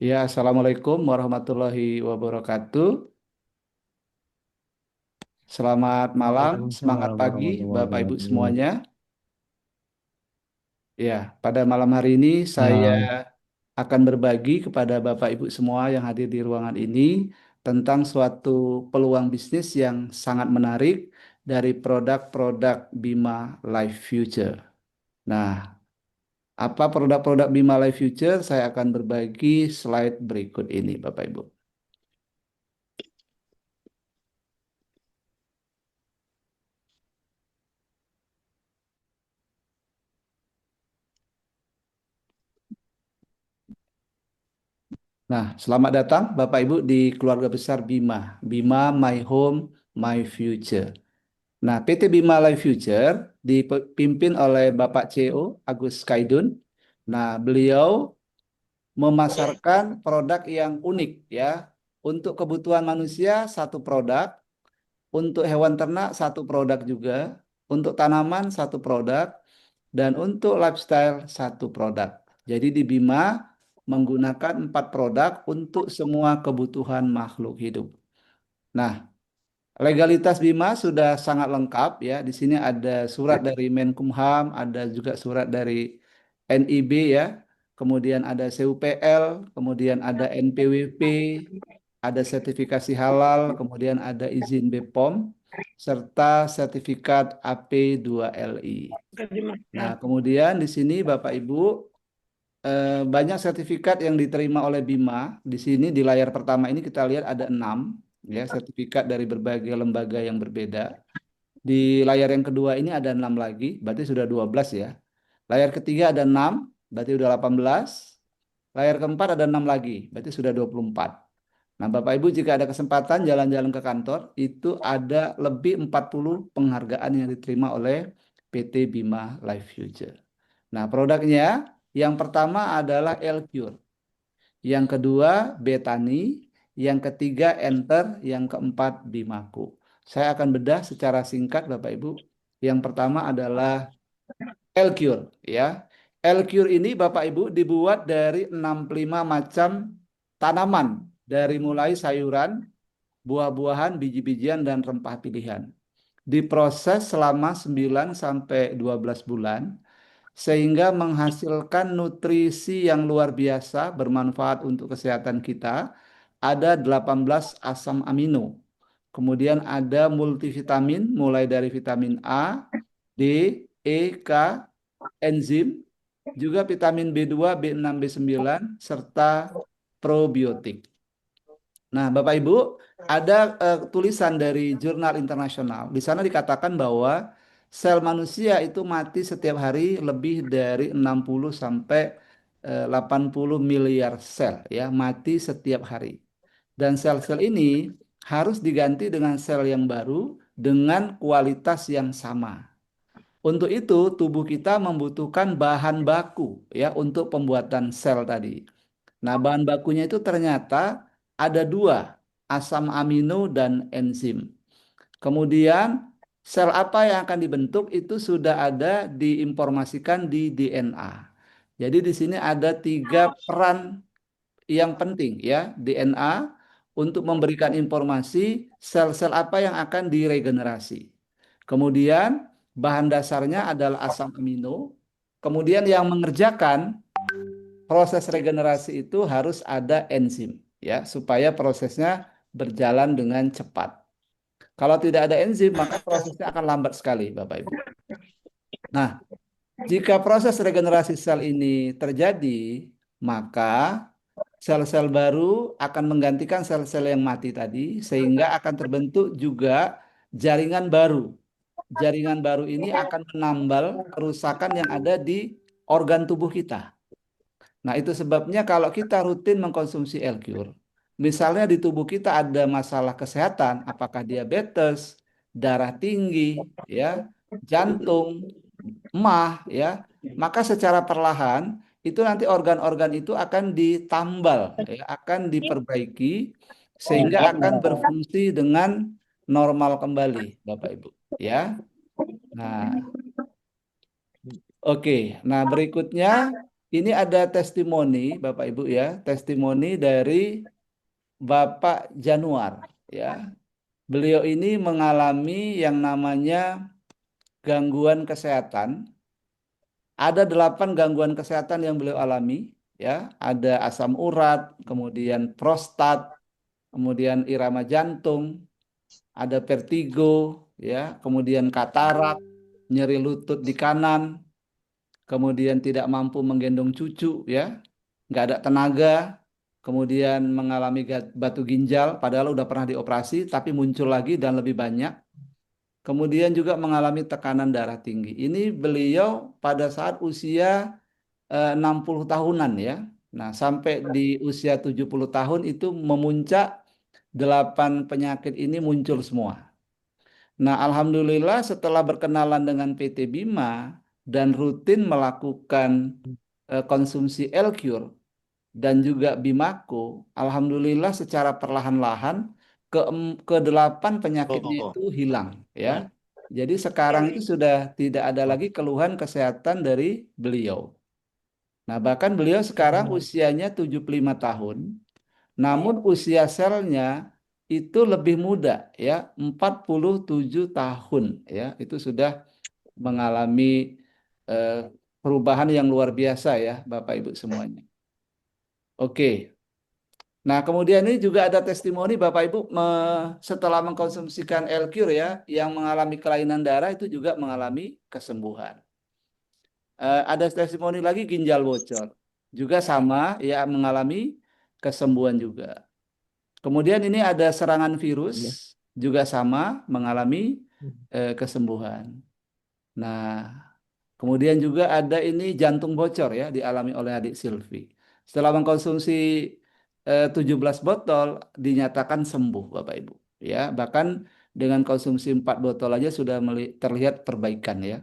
Ya, Assalamualaikum warahmatullahi wabarakatuh. Selamat malam, semangat Waalaikumsalam pagi, warahmatullahi Bapak Ibu wabarakatuh. semuanya. Ya, pada malam hari ini saya Malam. akan berbagi kepada Bapak Ibu semua yang hadir di ruangan ini tentang suatu peluang bisnis yang sangat menarik dari produk-produk Bima Life Future. Nah, apa produk-produk Bima Life Future? Saya akan berbagi slide berikut ini, Bapak Ibu. Nah, selamat datang Bapak Ibu di keluarga besar Bima. Bima My Home, My Future. Nah, PT Bima Life Future dipimpin oleh Bapak CEO Agus Kaidun. Nah, beliau memasarkan produk yang unik ya. Untuk kebutuhan manusia satu produk, untuk hewan ternak satu produk juga, untuk tanaman satu produk, dan untuk lifestyle satu produk. Jadi di Bima menggunakan 4 produk untuk semua kebutuhan makhluk hidup. Nah, legalitas Bima sudah sangat lengkap ya. Di sini ada surat dari Menkumham, ada juga surat dari NIB ya. Kemudian ada CUPL, kemudian ada NPWP, ada sertifikasi halal, kemudian ada izin BPOM, serta sertifikat AP2LI. Nah, kemudian di sini Bapak Ibu banyak sertifikat yang diterima oleh Bima. Di sini di layar pertama ini kita lihat ada 6 ya sertifikat dari berbagai lembaga yang berbeda. Di layar yang kedua ini ada 6 lagi, berarti sudah 12 ya. Layar ketiga ada 6, berarti sudah 18. Layar keempat ada 6 lagi, berarti sudah 24. Nah, Bapak Ibu jika ada kesempatan jalan-jalan ke kantor, itu ada lebih 40 penghargaan yang diterima oleh PT Bima Life Future. Nah, produknya yang pertama adalah L-Cure, yang kedua Betani, yang ketiga Enter, yang keempat Bimaku. Saya akan bedah secara singkat Bapak Ibu. Yang pertama adalah L-Cure ya. L-Cure ini Bapak Ibu dibuat dari 65 macam tanaman dari mulai sayuran, buah-buahan, biji-bijian dan rempah pilihan. Diproses selama 9 sampai 12 bulan sehingga menghasilkan nutrisi yang luar biasa bermanfaat untuk kesehatan kita. Ada 18 asam amino. Kemudian ada multivitamin mulai dari vitamin A, D, E, K, enzim, juga vitamin B2, B6, B9 serta probiotik. Nah, Bapak Ibu, ada tulisan dari jurnal internasional. Di sana dikatakan bahwa sel manusia itu mati setiap hari lebih dari 60 sampai 80 miliar sel ya, mati setiap hari. Dan sel-sel ini harus diganti dengan sel yang baru dengan kualitas yang sama. Untuk itu, tubuh kita membutuhkan bahan baku ya untuk pembuatan sel tadi. Nah, bahan bakunya itu ternyata ada 2, asam amino dan enzim. Kemudian sel apa yang akan dibentuk itu sudah ada diinformasikan di DNA. Jadi di sini ada 3 peran yang penting ya DNA untuk memberikan informasi sel-sel apa yang akan diregenerasi. Kemudian bahan dasarnya adalah asam amino. Kemudian yang mengerjakan proses regenerasi itu harus ada enzim ya supaya prosesnya berjalan dengan cepat. Kalau tidak ada enzim maka prosesnya akan lambat sekali Bapak Ibu. Nah, jika proses regenerasi sel ini terjadi, maka sel-sel baru akan menggantikan sel-sel yang mati tadi sehingga akan terbentuk juga jaringan baru. Jaringan baru ini akan menambal kerusakan yang ada di organ tubuh kita. Nah, itu sebabnya kalau kita rutin mengkonsumsi L-Cure, misalnya di tubuh kita ada masalah kesehatan, apakah diabetes, darah tinggi, ya, jantung, emah, ya, maka secara perlahan itu nanti organ-organ itu akan ditambal, ya, akan diperbaiki sehingga akan berfungsi dengan normal kembali, Bapak Ibu. Ya, nah, oke. Nah, berikutnya. ini ada testimoni Bapak Ibu ya, testimoni dari Bapak Januar ya. Beliau ini mengalami yang namanya gangguan kesehatan. Ada 8 gangguan kesehatan yang beliau alami ya. Ada asam urat, kemudian prostat, kemudian irama jantung, ada vertigo ya, kemudian katarak, nyeri lutut di kanan, kemudian tidak mampu menggendong cucu ya, nggak ada tenaga, kemudian mengalami batu ginjal, padahal udah pernah dioperasi, tapi muncul lagi dan lebih banyak. Kemudian juga mengalami tekanan darah tinggi. Ini beliau pada saat usia 60 tahunan ya. Nah, sampai di usia 70 tahun itu memuncak 8 penyakit ini muncul semua. Nah, alhamdulillah setelah berkenalan dengan PT Bima dan rutin melakukan konsumsi L-Cure dan juga Bimako, alhamdulillah secara perlahan-lahan ke 8 penyakitnya itu Oh, hilang ya. hmm. Jadi sekarang itu sudah tidak ada lagi keluhan kesehatan dari beliau. Nah, bahkan beliau sekarang usianya 75 tahun, namun usia selnya itu lebih muda ya, 47 tahun ya. Itu sudah mengalami eh, perubahan yang luar biasa ya, Bapak Ibu semuanya. Oke. Nah, kemudian ini juga ada testimoni Bapak Ibu setelah mengkonsumsikan L-Cure ya, yang mengalami kelainan darah itu juga mengalami kesembuhan. Ada testimoni lagi ginjal bocor. Juga sama ya mengalami kesembuhan juga. Kemudian ini ada serangan virus Ya. juga sama mengalami kesembuhan. Nah, kemudian juga ada ini jantung bocor ya dialami oleh adik Silvi. Setelah mengkonsumsi 17 botol dinyatakan sembuh Bapak Ibu. Ya, bahkan dengan konsumsi 4 botol aja sudah terlihat perbaikan ya.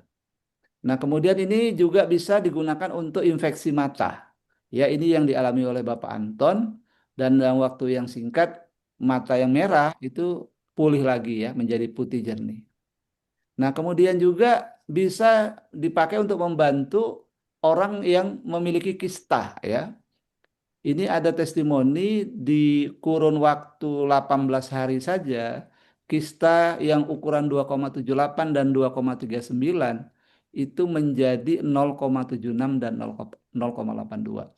Nah, kemudian ini juga bisa digunakan untuk infeksi mata. Ya, ini yang dialami oleh Bapak Anton dan dalam waktu yang singkat mata yang merah itu pulih lagi ya menjadi putih jernih. Nah, kemudian juga bisa dipakai untuk membantu orang yang memiliki kista ya. Ini ada testimoni di kurun waktu 18 hari saja, kista yang ukuran 2,78 dan 2,39 itu menjadi 0,76 dan 0,82.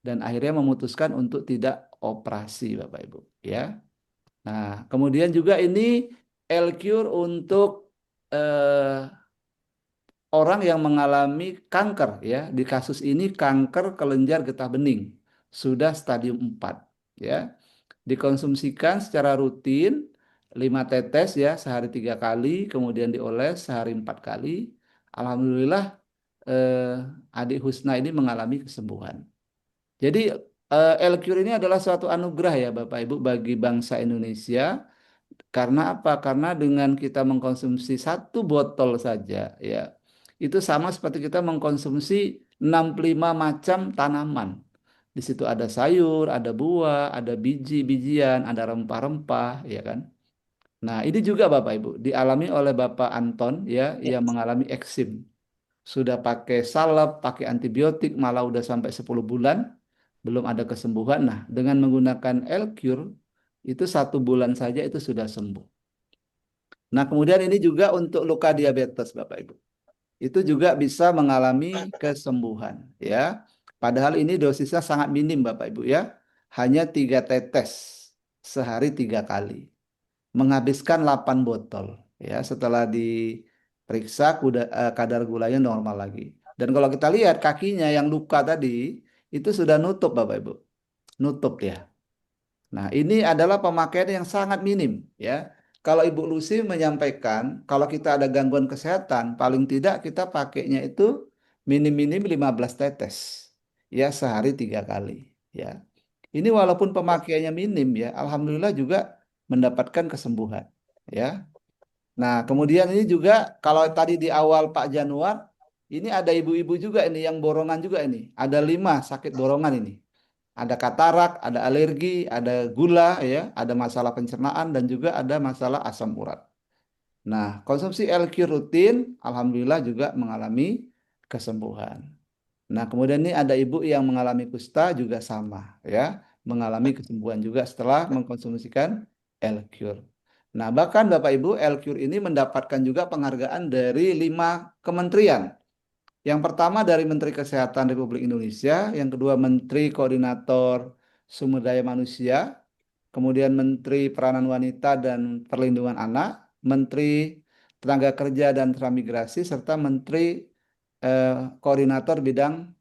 Dan akhirnya memutuskan untuk tidak operasi, Bapak Ibu. Ya. Nah, kemudian juga ini L-Cure untuk eh, orang yang mengalami kanker ya. Di kasus ini kanker kelenjar getah bening sudah stadium 4 ya. Dikonsumsikan secara rutin 5 tetes ya sehari 3 kali, kemudian dioles sehari 4 kali. Alhamdulillah adik Husna ini mengalami kesembuhan. Jadi L-Cure ini adalah suatu anugerah ya Bapak Ibu bagi bangsa Indonesia. Karena apa? Karena dengan kita mengkonsumsi 1 botol saja, ya, itu sama seperti kita mengkonsumsi 65 macam tanaman. Di situ ada sayur, ada buah, ada biji-bijian, ada rempah-rempah, ya kan? Nah, ini juga Bapak Ibu dialami oleh Bapak Anton, ya, yang mengalami eksim. Sudah pakai salep, pakai antibiotik, malah udah sampai 10 bulan, belum ada kesembuhan. Nah, dengan menggunakan L-Cure, itu 1 bulan saja itu sudah sembuh. Nah, kemudian ini juga untuk luka diabetes, Bapak Ibu. Itu juga bisa mengalami kesembuhan, ya. Padahal ini dosisnya sangat minim, Bapak Ibu, ya. Hanya 3 tetes sehari 3 kali. Menghabiskan 8 botol, ya. Setelah diperiksa, kadar gulanya normal lagi. Dan kalau kita lihat kakinya yang luka tadi, itu sudah nutup, Bapak Ibu. Nutup ya. Nah, ini adalah pemakaian yang sangat minim ya. Kalau Ibu Lucy menyampaikan kalau kita ada gangguan kesehatan, paling tidak kita pakainya itu minim-minim 15 tetes ya sehari 3 kali ya. Ini walaupun pemakaiannya minim ya, alhamdulillah juga mendapatkan kesembuhan ya. Nah, kemudian ini juga kalau tadi di awal Pak Januar, ini ada ibu-ibu juga ini yang borongan juga ini. Ada 5 sakit borongan ini. Ada katarak, ada alergi, ada gula, ya, ada masalah pencernaan dan juga ada masalah asam urat. Nah, konsumsi LQ rutin, alhamdulillah juga mengalami kesembuhan. Nah, kemudian ini ada ibu yang mengalami kusta juga sama, ya, mengalami kesembuhan juga setelah mengkonsumsikan L-Cure. Nah, bahkan Bapak Ibu, L-Cure ini mendapatkan juga penghargaan dari 5 kementerian. Yang pertama dari Menteri Kesehatan Republik Indonesia, yang kedua Menteri Koordinator Sumber Daya Manusia, kemudian Menteri Peranan Wanita dan Perlindungan Anak, Menteri Tenaga Kerja dan Transmigrasi, serta Menteri eh, Koordinator Bidang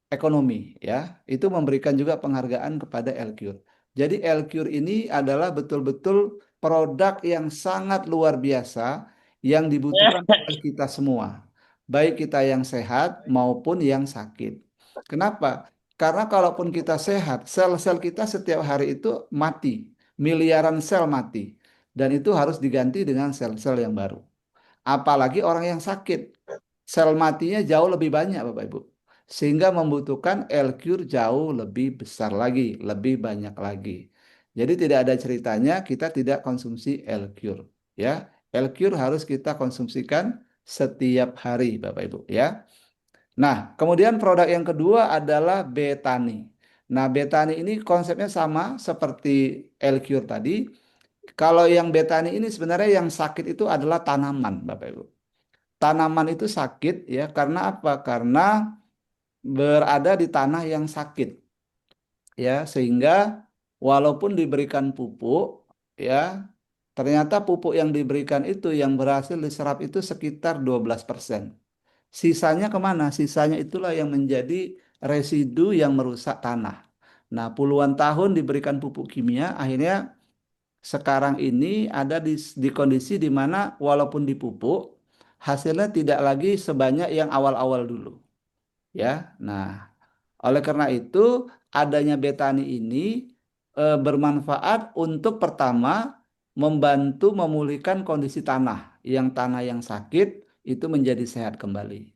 Ekonomi, ya. Itu memberikan juga penghargaan kepada Elcure. Jadi Elcure ini adalah betul-betul produk yang sangat luar biasa yang dibutuhkan oleh kita semua, baik kita yang sehat maupun yang sakit. Kenapa? Karena kalaupun kita sehat, sel-sel kita setiap hari itu mati, miliaran sel mati, dan itu harus diganti dengan sel-sel yang baru. Apalagi orang yang sakit, sel matinya jauh lebih banyak, Bapak Ibu. Sehingga membutuhkan L-cure jauh lebih besar lagi, lebih banyak lagi. Jadi tidak ada ceritanya kita tidak konsumsi L-cure, ya. L-cure harus kita konsumsikan setiap hari, Bapak Ibu, ya. Nah, kemudian produk yang kedua adalah Betani. Nah, Betani ini konsepnya sama seperti L-cure tadi. Kalau yang Betani ini sebenarnya yang sakit itu adalah tanaman, Bapak Ibu. Tanaman itu sakit ya karena apa? Karena berada di tanah yang sakit, ya, sehingga walaupun diberikan pupuk, ya, ternyata pupuk yang diberikan itu yang berhasil diserap itu sekitar 12%. Sisanya kemana? Sisanya itulah yang menjadi residu yang merusak tanah. Nah, puluhan tahun diberikan pupuk kimia, akhirnya sekarang ini ada di kondisi di mana walaupun dipupuk, hasilnya tidak lagi sebanyak yang awal-awal dulu, ya. Nah, oleh karena itu adanya Betani ini bermanfaat untuk pertama membantu memulihkan kondisi tanah, tanah yang sakit itu menjadi sehat kembali.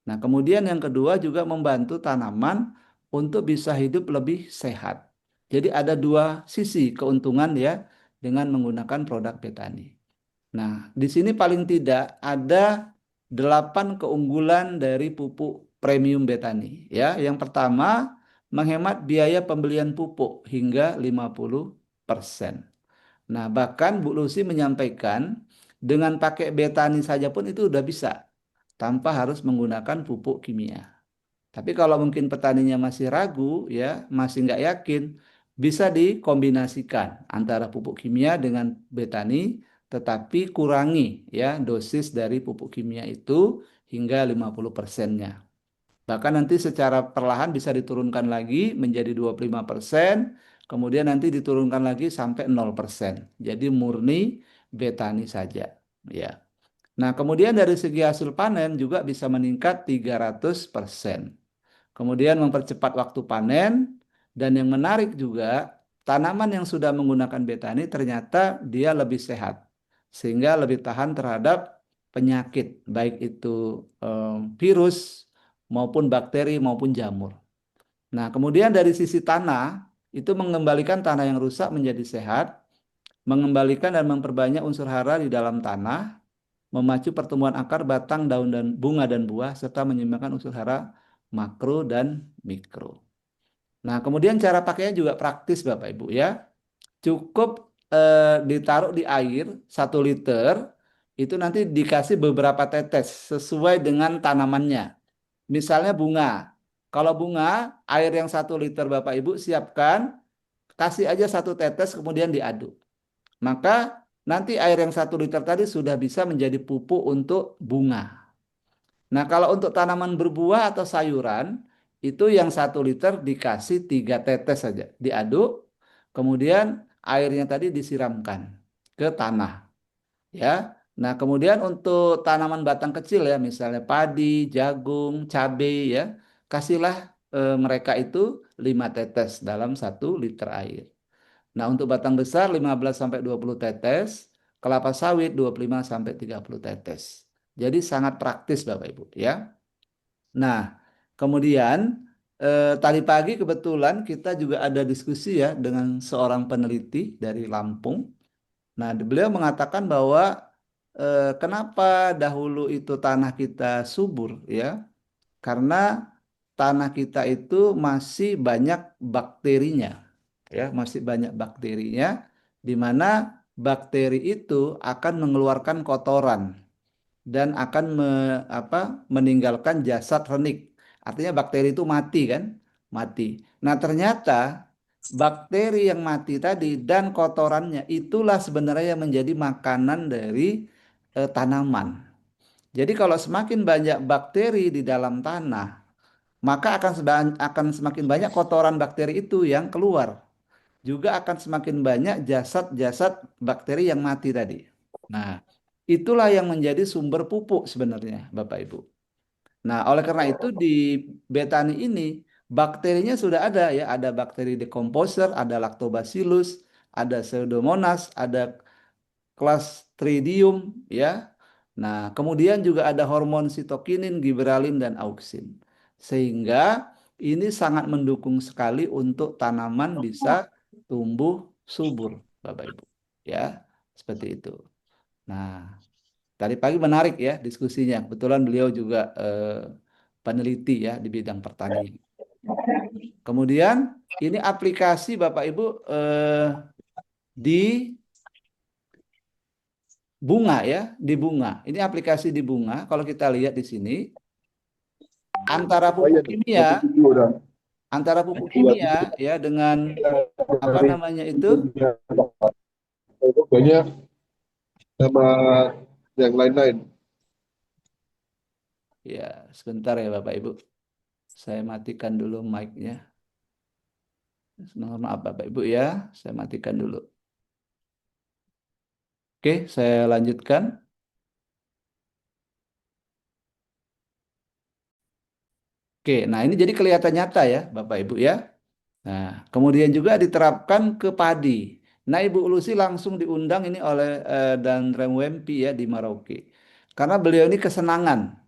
Nah, kemudian yang kedua juga membantu tanaman untuk bisa hidup lebih sehat. Jadi ada dua sisi keuntungan ya dengan menggunakan produk Betani. Nah, di sini paling tidak ada 8 keunggulan dari pupuk premium Betani. Ya, yang pertama menghemat biaya pembelian pupuk hingga 50%. Nah, bahkan Bu Lucy menyampaikan dengan pakai Betani saja pun itu udah bisa tanpa harus menggunakan pupuk kimia. Tapi kalau mungkin petaninya masih ragu, ya, masih nggak yakin, bisa dikombinasikan antara pupuk kimia dengan betani, tetapi kurangi ya dosis dari pupuk kimia itu hingga 50%-nya. Bahkan nanti secara perlahan bisa diturunkan lagi menjadi 25%, kemudian nanti diturunkan lagi sampai 0%. Jadi murni betani saja, ya. Nah, kemudian dari segi hasil panen juga bisa meningkat 300%. Kemudian mempercepat waktu panen, dan yang menarik juga tanaman yang sudah menggunakan betani ternyata dia lebih sehat sehingga lebih tahan terhadap penyakit baik itu virus maupun bakteri maupun jamur. Nah, kemudian dari sisi tanah itu mengembalikan tanah yang rusak menjadi sehat, mengembalikan dan memperbanyak unsur hara di dalam tanah, memacu pertumbuhan akar, batang, daun dan bunga dan buah serta menyeimbangkan unsur hara makro dan mikro. Nah, kemudian cara pakainya juga praktis Bapak Ibu ya. Cukup ditaruh di air 1 liter, itu nanti dikasih beberapa tetes sesuai dengan tanamannya. Misalnya bunga. Kalau bunga, air yang 1 liter Bapak Ibu siapkan, kasih aja 1 tetes kemudian diaduk. Maka nanti air yang 1 liter tadi sudah bisa menjadi pupuk untuk bunga. Nah, kalau untuk tanaman berbuah atau sayuran, itu yang 1 liter dikasih 3 tetes saja. Diaduk, kemudian airnya tadi disiramkan ke tanah. Ya. Nah, kemudian untuk tanaman batang kecil ya, misalnya padi, jagung, cabai ya, kasihlah mereka itu 5 tetes dalam 1 liter air. Nah, untuk batang besar 15 sampai 20 tetes, kelapa sawit 25 sampai 30 tetes. Jadi sangat praktis Bapak Ibu ya. Nah, kemudian tadi pagi kebetulan kita juga ada diskusi ya dengan seorang peneliti dari Lampung. Nah, beliau mengatakan bahwa kenapa dahulu itu tanah kita subur ya? Karena tanah kita itu masih banyak bakterinya, ya, masih banyak bakterinya, di mana bakteri itu akan mengeluarkan kotoran dan akan meninggalkan jasad renik. Artinya bakteri itu mati kan? Mati. Nah, ternyata bakteri yang mati tadi dan kotorannya itulah sebenarnya yang menjadi makanan dari tanaman. Jadi kalau semakin banyak bakteri di dalam tanah, maka akan semakin banyak kotoran bakteri itu yang keluar. Juga akan semakin banyak jasad-jasad bakteri yang mati tadi. Nah, itulah yang menjadi sumber pupuk sebenarnya, Bapak Ibu. Nah, oleh karena itu di Betani ini bakterinya sudah ada ya, ada bakteri decomposer, ada lactobacillus, ada Pseudomonas, ada Clostridium ya. Nah, kemudian juga ada hormon sitokinin, giberalin dan auksin. Sehingga ini sangat mendukung sekali untuk tanaman bisa tumbuh subur, Bapak Ibu. Ya, seperti itu. Nah, tadi pagi menarik ya diskusinya. Kebetulan beliau juga peneliti ya di bidang pertanian. Kemudian ini aplikasi Bapak Ibu di bunga ya, di bunga. Ini aplikasi di bunga. Kalau kita lihat di sini, antara Oh pupuk iya nih, kimia, satu video udah antara pupuk buat kimia ya dengan apa dari namanya itu, ibunya itu banyak sama yang lain-lain. ya sebentar ya Bapak Ibu, saya matikan dulu mic-nya. Mohon maaf Bapak Ibu ya, saya matikan dulu. Oke, saya lanjutkan. Oke, nah ini jadi kelihatan nyata ya Bapak Ibu ya. Nah, kemudian juga diterapkan ke padi. Nah, Ibu Lucy langsung diundang ini oleh dan Remwempi ya di Merauke. Karena beliau ini kesenangan.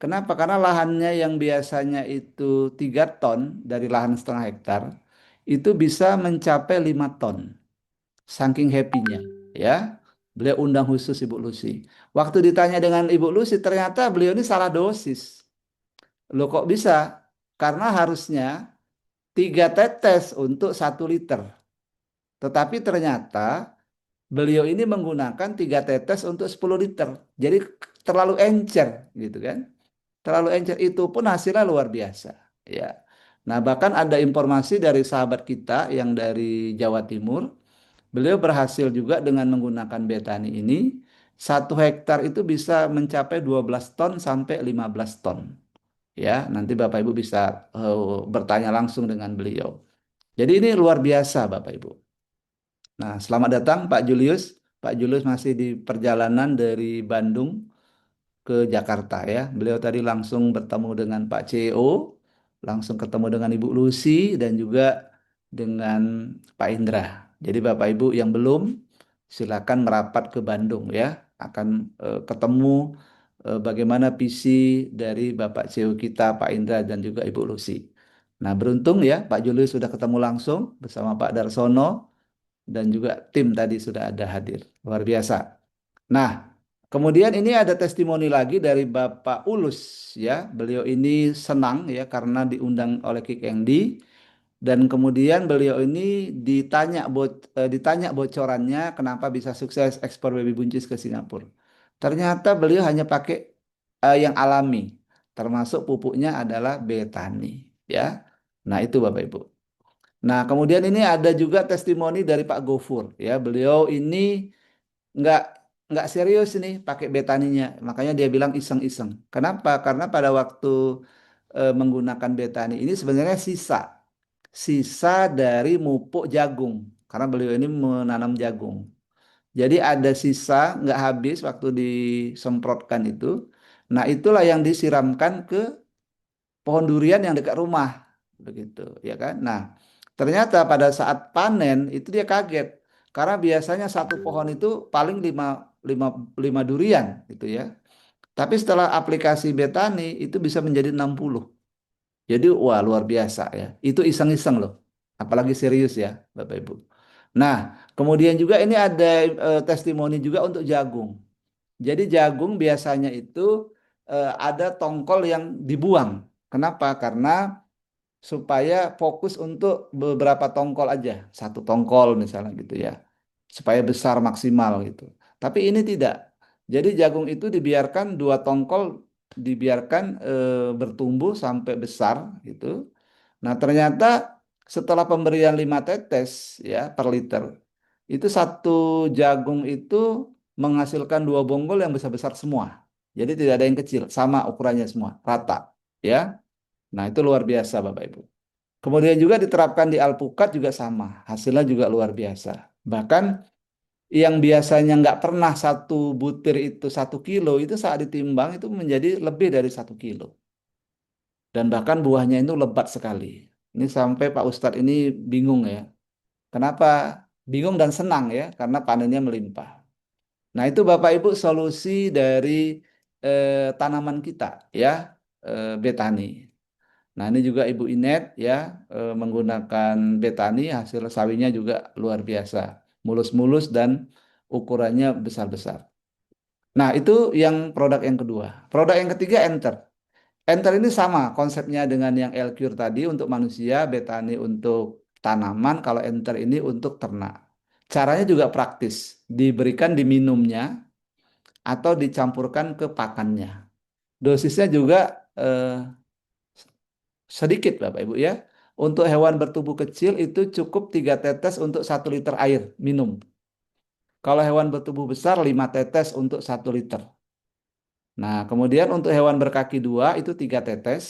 Kenapa? Karena lahannya yang biasanya itu 3 ton dari lahan setengah hektar, itu bisa mencapai 5 ton. Saking happy-nya ya. Beliau undang khusus Ibu Lucy. Waktu ditanya dengan Ibu Lucy, ternyata beliau ini salah dosis. Loh kok bisa? Karena harusnya 3 tetes untuk 1 liter. Tetapi ternyata beliau ini menggunakan 3 tetes untuk 10 liter. Jadi terlalu encer gitu kan. Terlalu encer itu pun hasilnya luar biasa. Ya. Nah bahkan ada informasi dari sahabat kita yang dari Jawa Timur. Beliau berhasil juga dengan menggunakan betani ini. 1 hektar itu bisa mencapai 12 ton sampai 15 ton. Ya, nanti Bapak Ibu bisa bertanya langsung dengan beliau. Jadi ini luar biasa Bapak Ibu. Nah, selamat datang Pak Julius. Pak Julius masih di perjalanan dari Bandung ke Jakarta ya. Beliau tadi langsung bertemu dengan Pak CEO, langsung ketemu dengan Ibu Lucy dan juga dengan Pak Indra. Jadi Bapak Ibu yang belum silakan merapat ke Bandung ya. Akan ketemu bagaimana visi dari Bapak CEO kita Pak Indra dan juga Ibu Lucy. Nah, beruntung ya Pak Julius sudah ketemu langsung bersama Pak Darsono dan juga tim tadi sudah ada hadir. Luar biasa. Nah, kemudian ini ada testimoni lagi dari Bapak Ulus ya. Beliau ini senang ya karena diundang oleh Kick Engdi dan kemudian beliau ini ditanya bocorannya kenapa bisa sukses ekspor baby buncis ke Singapura. Ternyata beliau hanya pakai yang alami, termasuk pupuknya adalah betani ya. Nah, itu Bapak Ibu. Nah, kemudian ini ada juga testimoni dari Pak Gofur ya. Beliau ini nggak nggak serius nih pakai betaninya. Makanya dia bilang iseng-iseng. Kenapa? Karena pada waktu menggunakan betani ini sebenarnya sisa dari mupuk jagung. Karena beliau ini menanam jagung. Jadi ada sisa nggak habis waktu disemprotkan itu. Nah, itulah yang disiramkan ke pohon durian yang dekat rumah begitu ya kan. Nah, ternyata pada saat panen itu dia kaget karena biasanya satu pohon itu paling lima, lima durian gitu ya. Tapi setelah aplikasi betani itu bisa menjadi 60. Jadi wah luar biasa ya. Itu iseng-iseng loh. Apalagi serius ya Bapak Ibu. Nah, kemudian juga ini ada testimoni juga untuk jagung. Jadi jagung biasanya itu ada tongkol yang dibuang. Kenapa? Karena supaya fokus untuk beberapa tongkol aja, satu tongkol misalnya gitu ya, supaya besar maksimal gitu. Tapi ini tidak. Jadi jagung itu dibiarkan dua tongkol dibiarkan bertumbuh sampai besar gitu. Nah, ternyata setelah pemberian 5 tetes ya per liter, itu satu jagung itu menghasilkan dua bonggol yang besar-besar semua. Jadi tidak ada yang kecil, sama ukurannya semua, rata ya. Nah, itu luar biasa Bapak Ibu. Kemudian juga diterapkan di alpukat juga sama, hasilnya juga luar biasa. Bahkan yang biasanya nggak pernah satu butir itu 1 kilo, itu saat ditimbang itu menjadi lebih dari 1 kilo. Dan bahkan buahnya itu lebat sekali. Ini sampai Pak Ustadz ini bingung ya. Kenapa? Bingung dan senang ya, karena panennya melimpah. Nah itu Bapak Ibu solusi dari tanaman kita ya, betani. Nah, ini juga Ibu Inet ya menggunakan betani hasil sawinya juga luar biasa, mulus-mulus dan ukurannya besar-besar. Nah, itu yang produk yang kedua. Produk yang ketiga Enter. Enter ini sama konsepnya dengan yang Elcure tadi untuk manusia, betani untuk tanaman, kalau Enter ini untuk ternak. Caranya juga praktis, diberikan diminumnya atau dicampurkan ke pakannya. Dosisnya juga eh, sedikit Bapak Ibu ya. Untuk hewan bertubuh kecil itu cukup 3 tetes untuk 1 liter air minum. Kalau hewan bertubuh besar 5 tetes untuk 1 liter. Nah, kemudian untuk hewan berkaki dua itu 3 tetes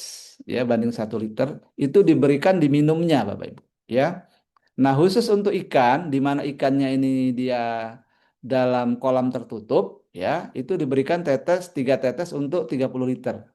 ya banding 1 liter itu diberikan diminumnya Bapak Ibu ya. Nah, khusus untuk ikan di mana ikannya ini dia dalam kolam tertutup ya, itu diberikan 3 tetes untuk 30 liter.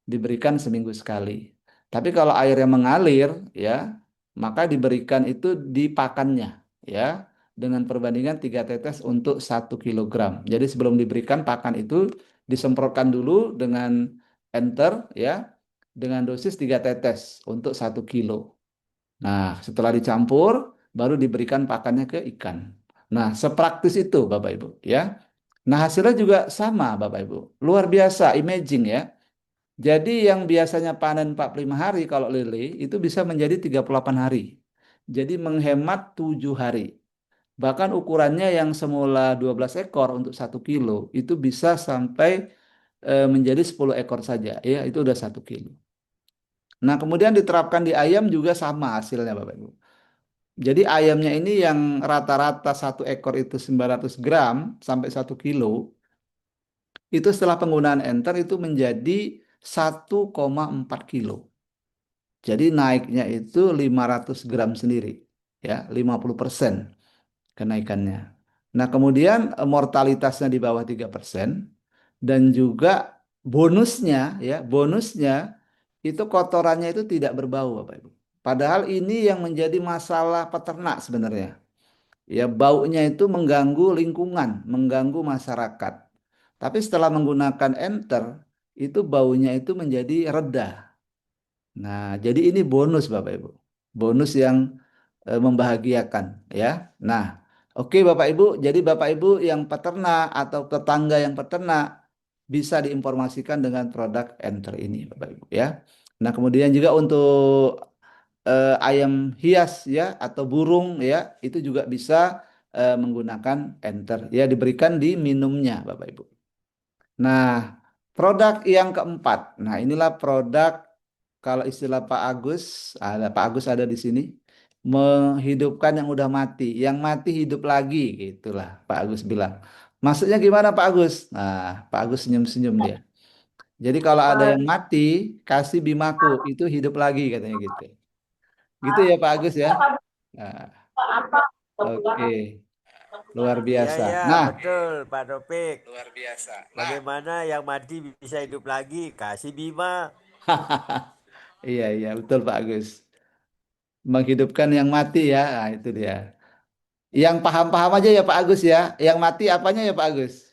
Diberikan seminggu sekali. Tapi kalau air yang mengalir ya, maka diberikan itu di pakannya ya dengan perbandingan 3 tetes untuk 1 kilogram. Jadi sebelum diberikan pakan itu disemprotkan dulu dengan enter ya dengan dosis 3 tetes untuk 1 kilo. Nah, setelah dicampur baru diberikan pakannya ke ikan. Nah, sepraktis itu Bapak Ibu ya. Nah, hasilnya juga sama Bapak Ibu. Luar biasa, imaging ya. Jadi yang biasanya panen 45 hari kalau lele itu bisa menjadi 38 hari. Jadi menghemat 7 hari. Bahkan ukurannya yang semula 12 ekor untuk 1 kilo itu bisa sampai menjadi 10 ekor saja. Ya, itu udah 1 kilo. Nah, kemudian diterapkan di ayam juga sama hasilnya Bapak Ibu. Jadi ayamnya ini yang rata-rata 1 ekor itu 900 gram sampai 1 kilo, itu setelah penggunaan enter itu menjadi 1,4 kilo. Jadi naiknya itu 500 gram sendiri, ya 50% kenaikannya. Nah kemudian mortalitasnya di bawah 3% dan juga bonusnya, ya bonusnya itu kotorannya itu tidak berbau, Bapak Ibu. Padahal ini yang menjadi masalah peternak sebenarnya. Ya baunya itu mengganggu lingkungan, mengganggu masyarakat. Tapi setelah menggunakan enter, itu baunya itu menjadi reda. Nah, jadi ini bonus Bapak Ibu. Bonus yang membahagiakan ya. Nah, oke Bapak Ibu, jadi Bapak Ibu yang peternak atau tetangga yang peternak bisa diinformasikan dengan produk Enter ini Bapak Ibu ya. Nah, kemudian juga untuk ayam hias ya atau burung ya, itu juga bisa menggunakan Enter ya diberikan di minumnya Bapak Ibu. Nah, produk yang keempat. Nah, inilah produk kalau istilah Pak Agus ada di sini, menghidupkan yang udah mati, yang mati hidup lagi, gitulah Pak Agus bilang. Maksudnya gimana Pak Agus? Nah, Pak Agus senyum-senyum dia. Jadi kalau ada yang mati, kasih Bimaku, itu hidup lagi katanya gitu. Gitu ya Pak Agus ya. Nah, oke, luar Iya, biasa. iya, Nah, betul, Pak Topik. luar biasa. Nah, Bagaimana yang mati bisa hidup lagi? Kasih Bima. iya iya betul Pak Agus. Menghidupkan yang mati ya, nah, itu dia. Yang paham-paham aja ya Pak Agus ya. Yang mati apanya ya Pak Agus?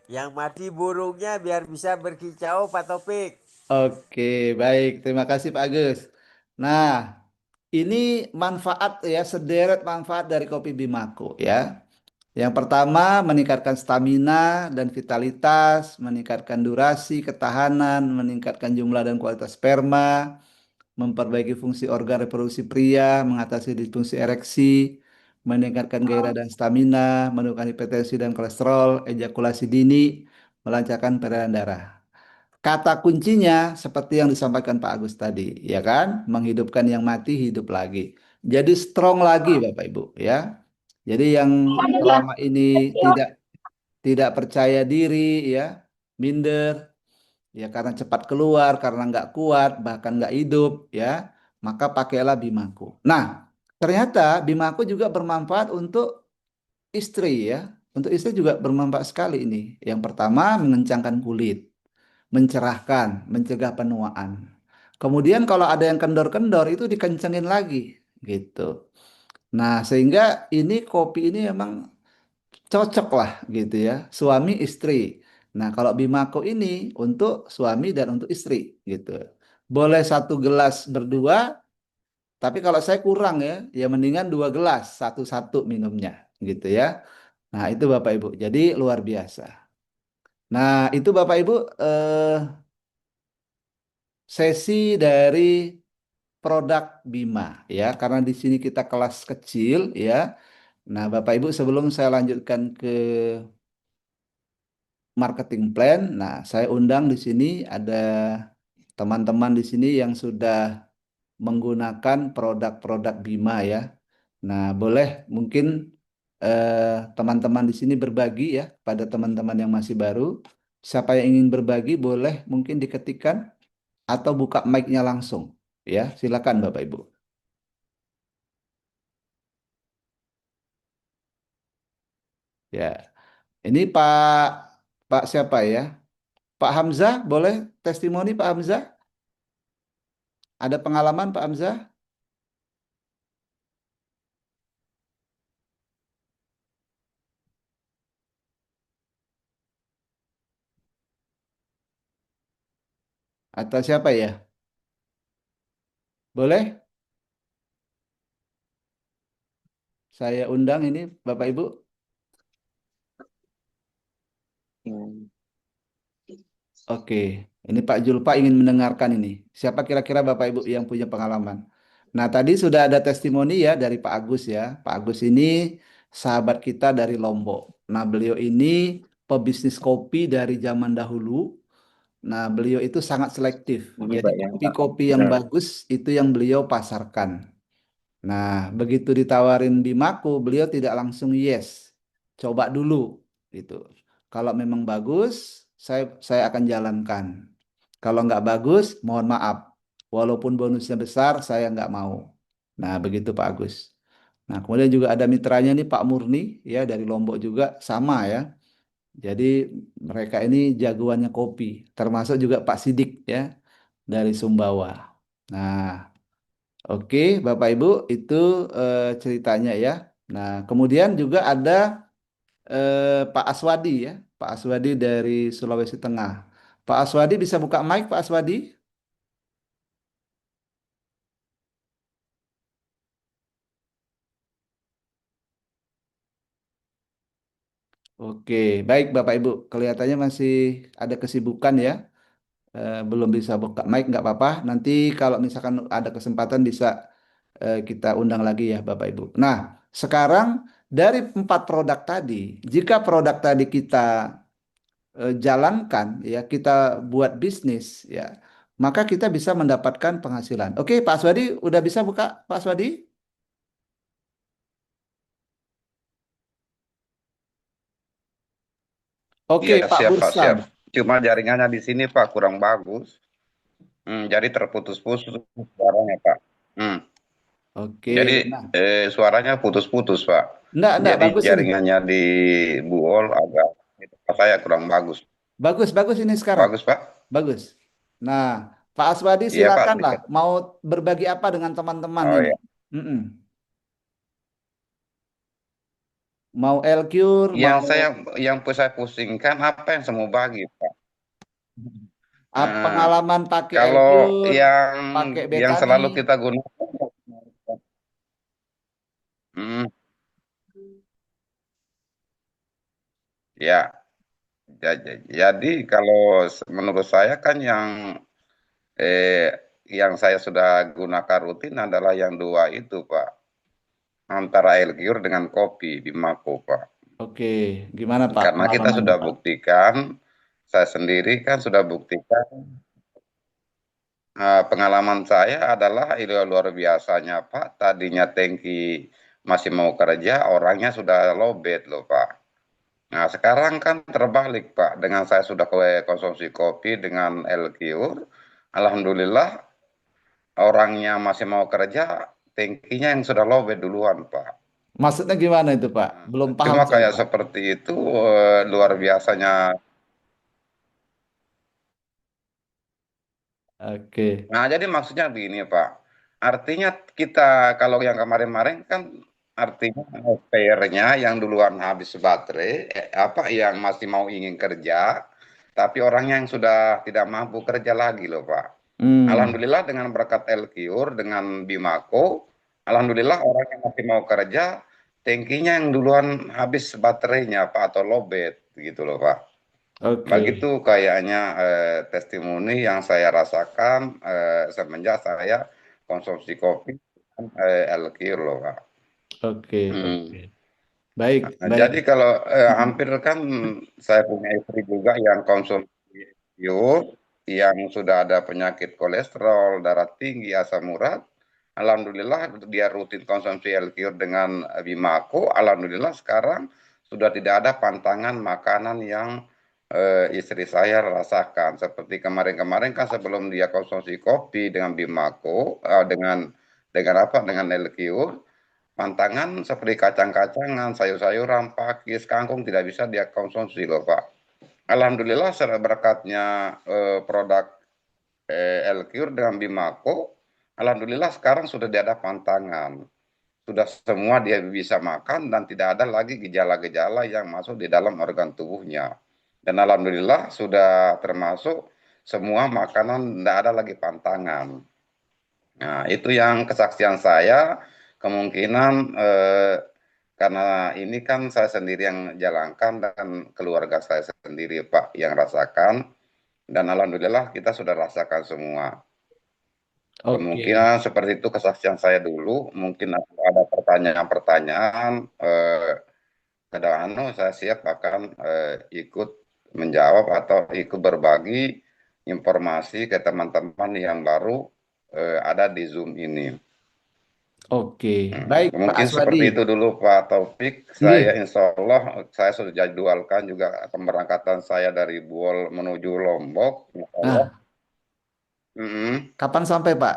Yang mati burungnya biar bisa berkicau, Pak Topik. Oke, baik. Terima kasih Pak Agus. Nah, ini manfaat ya, sederet manfaat dari kopi Bimaku ya. Yang pertama, meningkatkan stamina dan vitalitas, meningkatkan durasi, ketahanan, meningkatkan jumlah dan kualitas sperma, memperbaiki fungsi organ reproduksi pria, mengatasi disfungsi ereksi, meningkatkan gairah dan stamina, menurunkan hipertensi dan kolesterol, ejakulasi dini, melancarkan peredaran darah. Kata kuncinya seperti yang disampaikan Pak Agus tadi, ya kan? Menghidupkan yang mati hidup lagi. Jadi strong lagi Bapak Ibu, ya. Jadi yang selama ini tidak percaya diri, ya, minder, ya karena cepat keluar, karena nggak kuat, bahkan nggak hidup, ya, maka pakailah Bimaku. Nah, ternyata Bimaku juga bermanfaat untuk istri, ya. Untuk istri juga bermanfaat sekali ini. Yang pertama, mengencangkan kulit, mencerahkan, mencegah penuaan. Kemudian kalau ada yang kendor-kendor itu dikencengin lagi, gitu. Nah, sehingga ini kopi ini memang cocok lah gitu ya, suami istri. Nah, kalau Bimako ini untuk suami dan untuk istri gitu. Boleh satu gelas berdua, tapi kalau saya kurang ya, ya mendingan dua gelas, satu-satu minumnya gitu ya. Nah, itu Bapak Ibu. Jadi luar biasa. Nah, itu Bapak Ibu sesi dari produk Bima ya, karena di sini kita kelas kecil ya. Nah, Bapak Ibu sebelum saya lanjutkan ke marketing plan. Nah, saya undang di sini ada teman-teman di sini yang sudah menggunakan produk-produk Bima ya. Nah, boleh mungkin teman-teman di sini berbagi ya pada teman-teman yang masih baru. Siapa yang ingin berbagi boleh mungkin diketikkan atau buka mic-nya langsung ya. Silakan Bapak Ibu. Ya, ini Pak siapa ya? Pak Hamzah, boleh testimoni Pak Hamzah? Ada pengalaman Pak Hamzah? Atau siapa ya? Boleh? Saya undang ini Bapak Ibu. Oke, ini Pak Julpa ingin mendengarkan ini. Siapa kira-kira Bapak Ibu yang punya pengalaman? Nah, tadi sudah ada testimoni ya dari Pak Agus ya. Pak Agus ini sahabat kita dari Lombok. Nah, beliau ini pebisnis kopi dari zaman dahulu. Nah, beliau itu sangat selektif. Ini Jadi Pak yang kopi-kopi yang bagus itu yang beliau pasarkan. Nah, begitu ditawarin Bimaku, beliau tidak langsung yes. Coba dulu gitu. Kalau memang bagus, saya akan jalankan. Kalau nggak bagus, mohon maaf. Walaupun bonusnya besar, saya nggak mau. Nah, begitu Pak Agus. Nah, kemudian juga ada mitranya nih Pak Murni, ya dari Lombok juga sama ya. Jadi mereka ini jagoannya kopi, termasuk juga Pak Sidik ya dari Sumbawa. Nah, oke, Bapak Ibu, itu ceritanya ya. Nah, kemudian juga ada Pak Aswadi ya, Pak Aswadi dari Sulawesi Tengah. Pak Aswadi bisa buka mic, Pak Aswadi? Oke, baik Bapak Ibu, kelihatannya masih ada kesibukan ya. Belum bisa buka mic, nggak apa-apa. Nanti kalau misalkan ada kesempatan bisa kita undang lagi ya Bapak Ibu. Nah, sekarang dari 4 produk tadi, jika produk tadi kita jalankan ya kita buat bisnis ya maka kita bisa mendapatkan penghasilan. Oke, Pak Aswadi udah bisa buka Pak Aswadi? Oke, Iya, Pak siap Pak, Bursam. siap. Cuma jaringannya di sini Pak kurang bagus. Jadi terputus-putus suaranya Pak. Hmm, Oke, Jadi nah suaranya putus-putus Pak. enggak Jadi bagus ini. jaringannya di Buol agak itu saya kurang bagus. Bagus bagus ini sekarang. Bagus Pak? Bagus. Nah, Pak Aswadi Iya Pak. silakanlah mau berbagi apa dengan teman-teman Oh ini. ya. Mm-mm. Mau Elcure, Yang mau saya pusingkan apa yang saya mau bagi Pak? Eh, pengalaman pakai Kalau Elcure, yang pakai yang Betani. selalu kita gunakan, hmm, Ya, jadi kalau menurut saya kan yang saya sudah gunakan rutin adalah yang dua itu, Pak. Antara air giur dengan kopi di Mako, Pak. Oke, gimana Pak Karena kita pengalamannya sudah Pak? buktikan, saya sendiri kan sudah buktikan, pengalaman saya adalah ini luar biasanya, Pak. Tadinya tangki masih mau kerja, orangnya sudah lowbat loh, Pak. Nah, sekarang kan terbalik, Pak. Dengan saya sudah konsumsi kopi dengan L-Cure, alhamdulillah orangnya masih mau kerja, tangkinya yang sudah lowbat duluan, Pak. Maksudnya gimana itu Pak? Nah, Belum paham cuma saya kayak Pak. seperti itu, luar biasanya. Oke. Nah, jadi maksudnya begini, Pak. Artinya kita kalau yang kemarin-kemarin kan artinya spare-nya yang duluan habis baterai, apa yang masih mau ingin kerja, tapi orangnya yang sudah tidak mampu kerja lagi loh, Pak. Hmm. Alhamdulillah dengan berkat L-Cure, dengan Bimako, Alhamdulillah orang yang masih mau kerja, tangkinya yang duluan habis baterainya, Pak, atau lowbat gitu loh, Pak. Oke. Begitu kayaknya testimoni yang saya rasakan semenjak saya konsumsi kopi L-Cure loh, Pak. Oke. Hmm. Oke. Baik, Nah, baik. jadi kalau hampir kan saya punya istri juga yang konsumsi L-Cure, yang sudah ada penyakit kolesterol, darah tinggi, asam urat. Alhamdulillah dia rutin konsumsi L-Cure dengan Bimako. Alhamdulillah sekarang sudah tidak ada pantangan makanan yang istri saya rasakan. Seperti kemarin-kemarin kan sebelum dia konsumsi kopi dengan Bimako, dengan apa? Dengan L-Cure, pantangan seperti kacang-kacangan, sayur-sayuran, pakis, kangkung tidak bisa dia konsumsi loh, Pak. Alhamdulillah berkatnya produk L-Cure dengan Bimako, alhamdulillah sekarang sudah tidak ada pantangan. Sudah semua dia bisa makan dan tidak ada lagi gejala-gejala yang masuk di dalam organ tubuhnya. Dan alhamdulillah sudah termasuk semua makanan tidak ada lagi pantangan. Nah, itu yang kesaksian saya, kemungkinan karena ini kan saya sendiri yang jalankan dan keluarga saya sendiri, Pak, yang rasakan. Dan alhamdulillah kita sudah rasakan semua. Oke. Kemungkinan seperti itu kesaksian saya dulu. Mungkin ada pertanyaan-pertanyaan. Kadang saya siap akan ikut menjawab atau ikut berbagi informasi ke teman-teman yang baru ada di Zoom ini. Oke. Baik, Pak Mungkin Aswadi. seperti itu dulu Pak Taufik. Saya Nggih. insya Allah saya sudah jadwalkan juga pemberangkatan saya dari Buol menuju Lombok. Insya Allah. Nah, Mm-mm. kapan sampai Pak?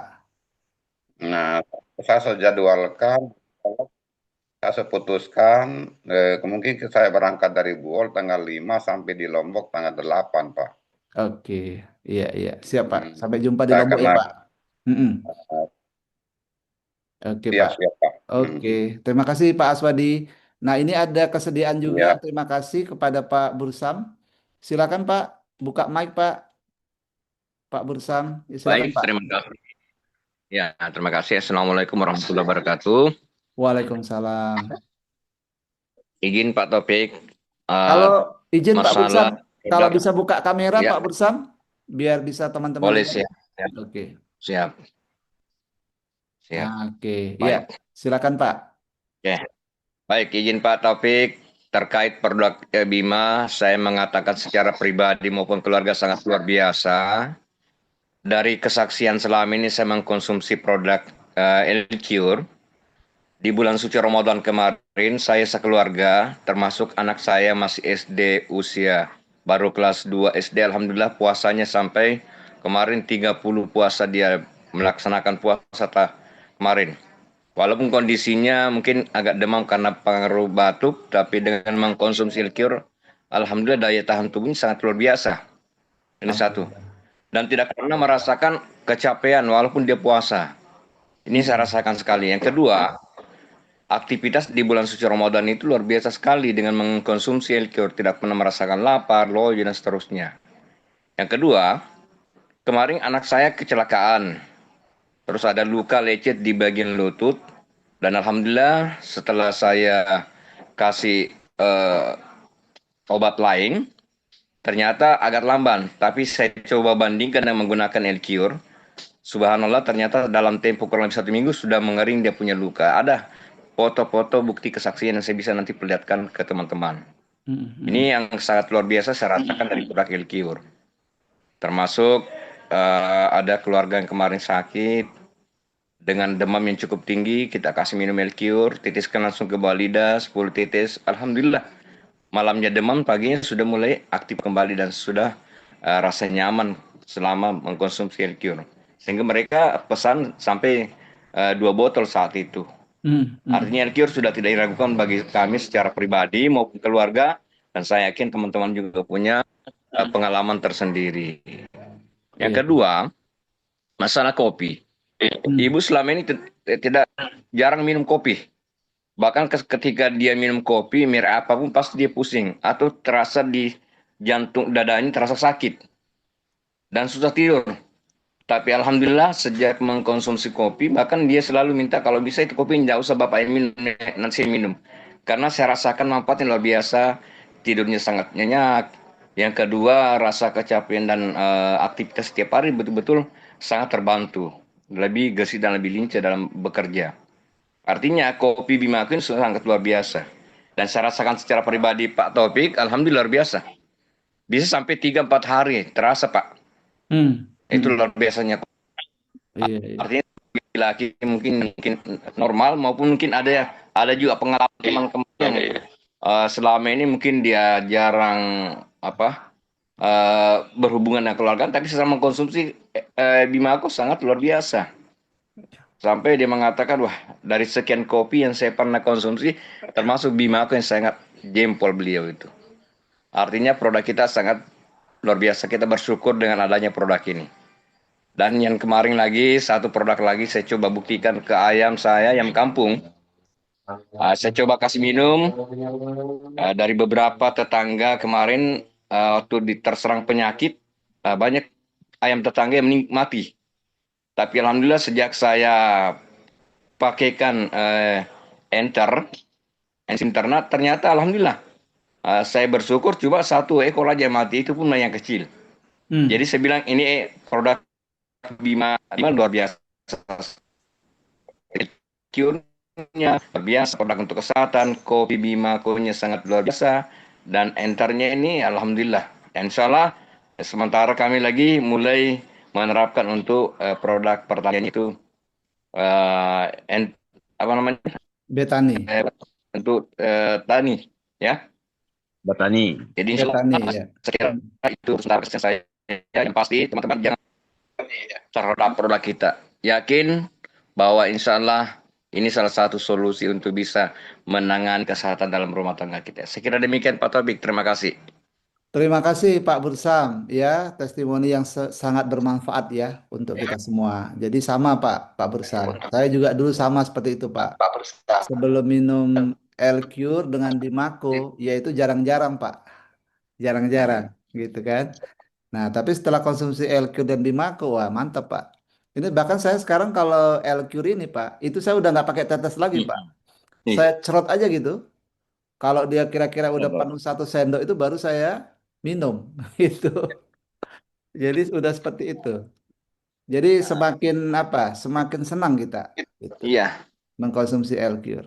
Nah, saya sudah jadwalkan. Saya sudah putuskan, mungkin saya berangkat dari Buol tanggal 5 sampai di Lombok tanggal 8, Pak. Oke. Iya, iya. Siap Pak. Hmm. Sampai jumpa di Saya Lombok ya kena Pak. Mm-mm. Oke siap, Pak. siap, Pak. Oke. Hmm. Terima kasih Pak Aswadi. Nah, ini ada kesediaan juga. Ya, Terima kasih kepada Pak Bursam. Silakan Pak. Buka mic Pak. Pak Bursam. Ya, silakan Baik, Pak. terima kasih. Ya, terima kasih. Assalamualaikum warahmatullahi wabarakatuh. Waalaikumsalam. Izin Pak Topik, Kalau eh, izin Pak Bursam, masalah kalau produk, bisa buka kamera ya Pak Bursam, biar bisa teman-teman boleh lihat. siap, siap, Oke. siap, siap. Oke. Iya. Baik, Silakan Pak. ya. Baik, izin Pak Taufik terkait produk Bima, saya mengatakan secara pribadi maupun keluarga sangat luar biasa. Dari kesaksian selama ini saya mengkonsumsi produk L-Cure. Di bulan suci Ramadan kemarin, saya sekeluarga, termasuk anak saya masih SD usia baru kelas 2 SD. Alhamdulillah puasanya sampai kemarin 30 puasa dia melaksanakan puasa kemarin. Walaupun kondisinya mungkin agak demam karena pengaruh batuk, tapi dengan mengkonsumsi L-Cure, Alhamdulillah daya tahan tubuhnya sangat luar biasa. Ini satu. Alhamdulillah. Dan tidak pernah merasakan kecapean walaupun dia puasa. Ini saya Mm-mm. rasakan sekali. Yang kedua, aktivitas di bulan suci Ramadan itu luar biasa sekali dengan mengkonsumsi L-Cure, tidak pernah merasakan lapar, loyo, dan seterusnya. Yang kedua, kemarin anak saya kecelakaan, terus ada luka lecet di bagian lutut, dan alhamdulillah setelah saya kasih obat lain, ternyata agak lamban. Tapi saya coba bandingkan dengan menggunakan L-Cure. Subhanallah, ternyata dalam tempo kurang lebih 1 minggu sudah mengering dia punya luka. Ada foto-foto bukti kesaksian yang saya bisa nanti perlihatkan ke teman-teman. Ini yang sangat luar biasa saya rasakan dari produk L-Cure. Termasuk ada keluarga yang kemarin sakit dengan demam yang cukup tinggi, kita kasih minum L-Cure, titiskan langsung ke bawah lidah 10 titis. Alhamdulillah, malamnya demam, paginya sudah mulai aktif kembali dan sudah rasa nyaman selama mengkonsumsi L-Cure. Sehingga mereka pesan sampai 2 botol saat itu. Artinya L-Cure sudah tidak diragukan bagi kami secara pribadi maupun keluarga, dan saya yakin teman-teman juga punya pengalaman tersendiri. Yang Iya. kedua, masalah kopi. Ibu selama ini tidak jarang minum kopi. Bahkan ketika dia minum kopi, merek apapun pasti dia pusing atau terasa di jantung dadanya terasa sakit dan susah tidur. Tapi alhamdulillah sejak mengkonsumsi kopi, bahkan dia selalu minta kalau bisa itu kopi nggak usah bapak yang minum, nanti saya minum. Karena saya rasakan manfaatnya luar biasa, tidurnya sangat nyenyak. Yang kedua, rasa kecapean dan aktivitas setiap hari betul-betul sangat terbantu. Lebih gesit dan lebih lincah dalam bekerja. Artinya kopi Bima Queen sangat luar biasa. Dan saya rasakan secara pribadi Pak Taufik, alhamdulillah luar biasa. Bisa sampai 3-4 hari, terasa Pak. Itu luar biasanya. Iya, iya. Artinya laki mungkin normal maupun mungkin ada juga pengalaman teman-teman yang selama ini mungkin dia jarang berhubungan dengan keluarga, tapi setelah mengkonsumsi Bima Aqua sangat luar biasa. Sampai dia mengatakan, wah dari sekian kopi yang saya pernah konsumsi, termasuk Bima Aqua yang sangat jempol beliau itu. Artinya produk kita sangat luar biasa, kita bersyukur dengan adanya produk ini. Dan yang kemarin lagi, satu produk lagi saya coba buktikan ke ayam saya, ayam kampung. Saya coba kasih minum, dari beberapa tetangga kemarin, waktu terserang penyakit, banyak ayam tetangga yang mati. Tapi alhamdulillah sejak saya pakaikan enzim ternak, ternyata alhamdulillah saya bersyukur cuma 1 ekor aja yang mati, itu pun yang kecil. Jadi saya bilang ini produk Bima luar biasa. Cure-nya luar biasa, produk untuk kesehatan, kopi Bima Aqua-nya sangat luar biasa, dan enternya ini alhamdulillah. Insya Allah sementara kami lagi mulai menerapkan untuk produk pertanian itu apa namanya Betani. untuk tani ya. Batani. Jadi insya Betani, Allah ya. sekira itu sebentar saya yang pasti teman-teman jangan terhadap produk kita. Yakin bahwa insya Allah ini salah satu solusi untuk bisa menangani kesehatan dalam rumah tangga kita. Sekira demikian Pak Tobik, terima kasih. Terima kasih Pak Bursam, ya testimoni yang sangat bermanfaat ya untuk kita semua. Jadi sama Pak Bursam, saya juga dulu sama seperti itu Pak. Sebelum minum L-Cure dengan Bimaco, yaitu jarang-jarang Pak, jarang-jarang gitu kan. Nah tapi setelah konsumsi L-Cure dan Bimaco, wah mantap Pak. Ini bahkan saya sekarang kalau L-Cure ini Pak, itu saya udah nggak pakai tetes lagi Pak. Saya cerot aja gitu. Kalau dia kira-kira udah penuh 1 sendok itu baru saya minum gitu. Jadi udah seperti itu. Jadi semakin apa? Semakin senang kita gitu, Iya. mengkonsumsi L-Cure.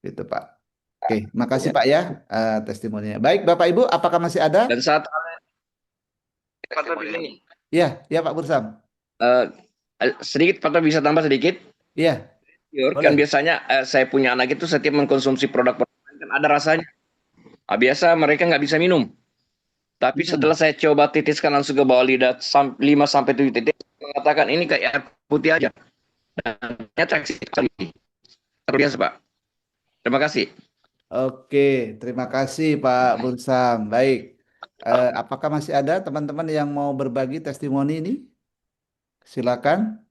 Gitu Pak. Oke, makasih Pak ya testimoninya. Baik Bapak Ibu, apakah masih ada? Dan saat Pak Tobik ini Iya, ya Pak Bursam. sedikit Pak Tobik bisa tambah sedikit. Iya, Kan boleh. biasanya saya punya anak itu setiap mengkonsumsi produk kan ada rasanya. Biasa mereka nggak bisa minum. Tapi setelah saya coba titiskan langsung ke bawah lidah 5-7 titik, mengatakan ini kayak air putih aja. Dan ternyata sekali. Luar biasa Pak. Terima kasih. Oke, terima kasih Pak Bursam. Baik. Apakah masih ada teman-teman yang mau berbagi testimoni ini? Silakan.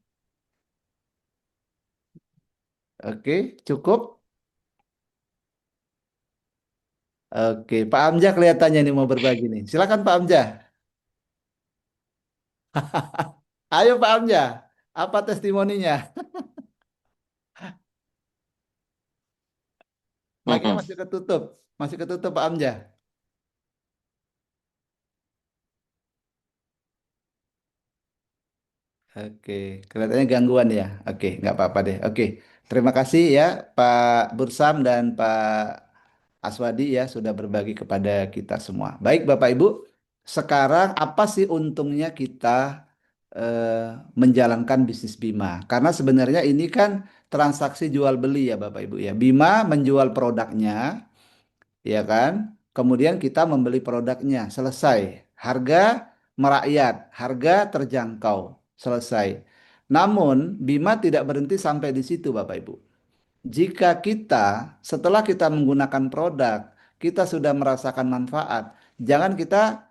Oke, cukup. Oke, Pak Amjah kelihatannya nih mau berbagi nih. Silakan Pak Amjah. Ayo Pak Amjah, apa testimoninya? Mic-nya masih ketutup. Masih ketutup Pak Amjah. Oke, kelihatannya gangguan ya. Oke, nggak apa-apa deh. Oke, terima kasih ya Pak Bursam dan Pak Aswadi ya sudah berbagi kepada kita semua. Baik Bapak Ibu, sekarang apa sih untungnya kita menjalankan bisnis Bima? Karena sebenarnya ini kan transaksi jual beli ya Bapak Ibu ya. Bima menjual produknya, ya kan? Kemudian kita membeli produknya, selesai. Harga merakyat, harga terjangkau, selesai. Namun, Bima tidak berhenti sampai di situ, Bapak Ibu. Jika kita, setelah kita menggunakan produk, kita sudah merasakan manfaat, jangan kita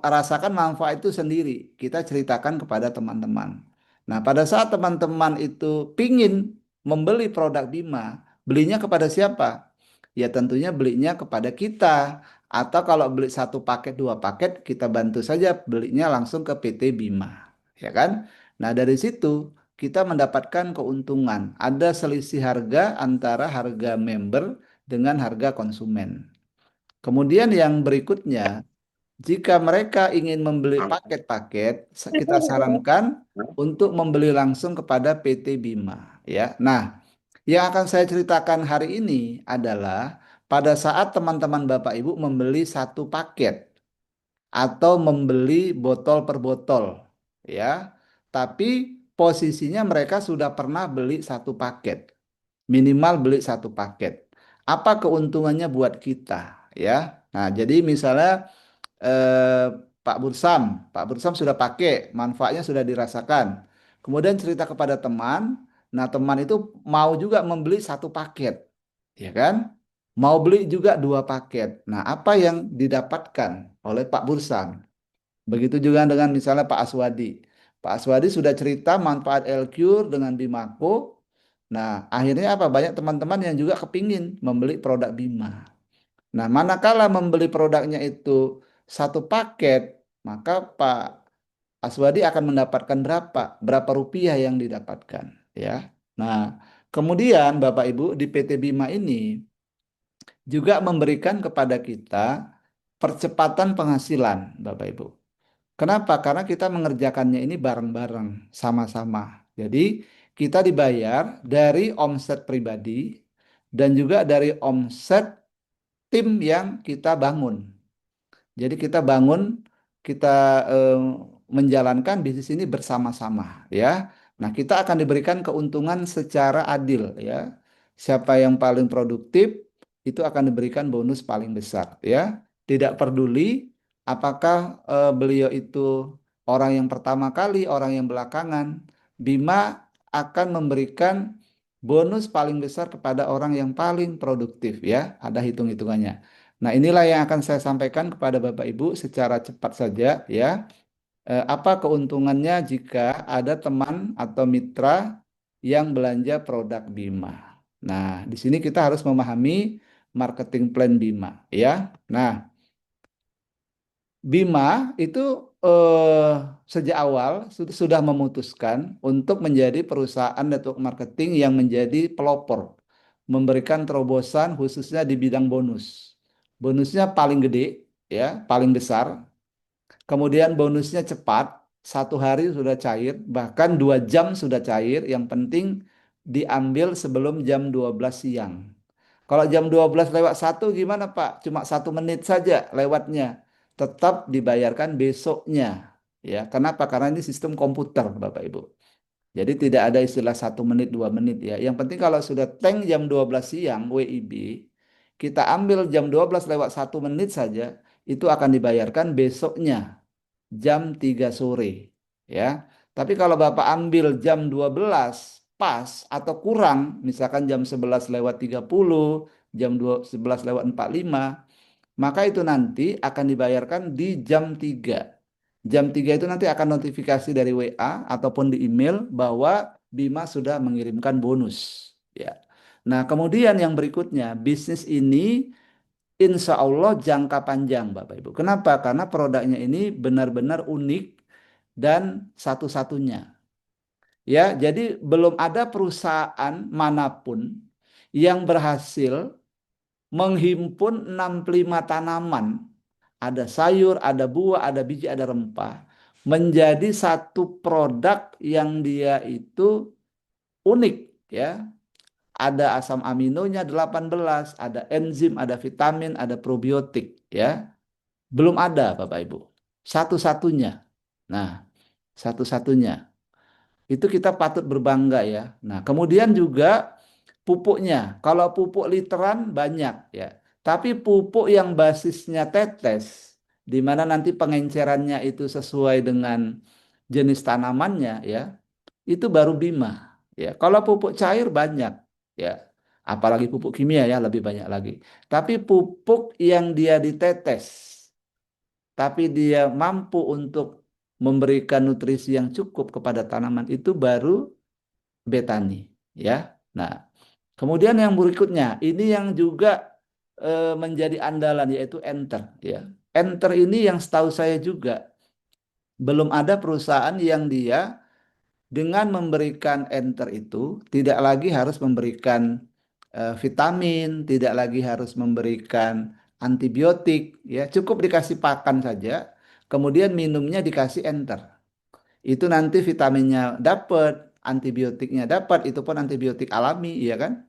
rasakan manfaat itu sendiri. Kita ceritakan kepada teman-teman. Nah, pada saat teman-teman itu pingin membeli produk Bima, belinya kepada siapa? Ya tentunya belinya kepada kita. Atau kalau beli satu paket, dua paket, kita bantu saja belinya langsung ke PT Bima. Ya kan? Nah, dari situ kita mendapatkan keuntungan. Ada selisih harga antara harga member dengan harga konsumen. Kemudian yang berikutnya, jika mereka ingin membeli paket-paket, kita sarankan untuk membeli langsung kepada PT Bima. Ya, nah, yang akan saya ceritakan hari ini adalah pada saat teman-teman Bapak Ibu membeli satu paket atau membeli botol per botol, ya. Tapi posisinya mereka sudah pernah beli satu paket, minimal beli satu paket. Apa keuntungannya buat kita, ya? Nah, jadi misalnya eh, Pak Bursam sudah pakai, manfaatnya sudah dirasakan. Kemudian cerita kepada teman, nah teman itu mau juga membeli satu paket, ya kan? Mau beli juga dua paket. Nah, apa yang didapatkan oleh Pak Bursam? Begitu juga dengan misalnya Pak Aswadi. Pak Aswadi sudah cerita manfaat Elcure dengan Bimako. Nah, akhirnya apa? Banyak teman-teman yang juga kepingin membeli produk Bima. Nah, manakala membeli produknya itu satu paket, maka Pak Aswadi akan mendapatkan berapa? Berapa rupiah yang didapatkan, ya. Nah, kemudian Bapak Ibu di PT Bima ini juga memberikan kepada kita percepatan penghasilan, Bapak Ibu. Kenapa? Karena kita mengerjakannya ini bareng-bareng, sama-sama. Jadi kita dibayar dari omset pribadi dan juga dari omset tim yang kita bangun. Jadi kita bangun, kita eh, menjalankan bisnis ini bersama-sama, ya. Nah, kita akan diberikan keuntungan secara adil, ya. Siapa yang paling produktif itu akan diberikan bonus paling besar, ya. Tidak peduli apakah beliau itu orang yang pertama kali, orang yang belakangan, Bima akan memberikan bonus paling besar kepada orang yang paling produktif, ya. Ada hitung-hitungannya. Nah, inilah yang akan saya sampaikan kepada Bapak Ibu secara cepat saja ya. Apa keuntungannya jika ada teman atau mitra yang belanja produk Bima? Nah, di sini kita harus memahami marketing plan Bima ya. Nah, Bima itu eh, sejak awal sudah memutuskan untuk menjadi perusahaan network marketing yang menjadi pelopor, memberikan terobosan khususnya di bidang bonus. Bonusnya paling gede, ya, paling besar. Kemudian bonusnya cepat, satu hari sudah cair, bahkan 2 jam sudah cair. Yang penting diambil sebelum jam 12 siang. Kalau jam 12 lewat satu gimana Pak? Cuma 1 menit saja lewatnya. Tetap dibayarkan besoknya. Ya, kenapa? Karena ini sistem komputer, Bapak Ibu. Jadi tidak ada istilah 1 menit, 2 menit ya. Yang penting kalau sudah tank jam 12 siang WIB, kita ambil jam 12 lewat 1 menit saja, itu akan dibayarkan besoknya jam 3 sore. Ya. Tapi kalau Bapak ambil jam 12 pas atau kurang, misalkan jam 11 lewat 30, jam 11 lewat 45, maka itu nanti akan dibayarkan di jam 3. Jam 3 itu nanti akan notifikasi dari WA ataupun di email bahwa Bima sudah mengirimkan bonus. Ya. Nah, kemudian yang berikutnya, bisnis ini insya Allah jangka panjang, Bapak Ibu. Kenapa? Karena produknya ini benar-benar unik dan satu-satunya. Ya, jadi belum ada perusahaan manapun yang berhasil menghimpun 65 tanaman, ada sayur, ada buah, ada biji, ada rempah, menjadi satu produk yang dia itu unik ya. Ada asam aminonya 18, ada enzim, ada vitamin, ada probiotik ya. Belum ada Bapak Ibu. Satu-satunya. Nah, satu-satunya. Itu kita patut berbangga ya. Nah, kemudian juga pupuknya. Kalau pupuk literan banyak ya. Tapi pupuk yang basisnya tetes, di mana nanti pengencerannya itu sesuai dengan jenis tanamannya ya, itu baru Bima. Ya, kalau pupuk cair banyak ya. Apalagi pupuk kimia ya lebih banyak lagi. Tapi pupuk yang dia ditetes, tapi dia mampu untuk memberikan nutrisi yang cukup kepada tanaman itu baru betani ya. Nah, kemudian yang berikutnya ini yang juga menjadi andalan yaitu Enter ya. Enter ini yang setahu saya juga belum ada perusahaan yang dia dengan memberikan Enter itu tidak lagi harus memberikan vitamin, tidak lagi harus memberikan antibiotik ya, cukup dikasih pakan saja. Kemudian minumnya dikasih Enter. Itu nanti vitaminnya dapat, antibiotiknya dapat, itu pun antibiotik alami, ya kan?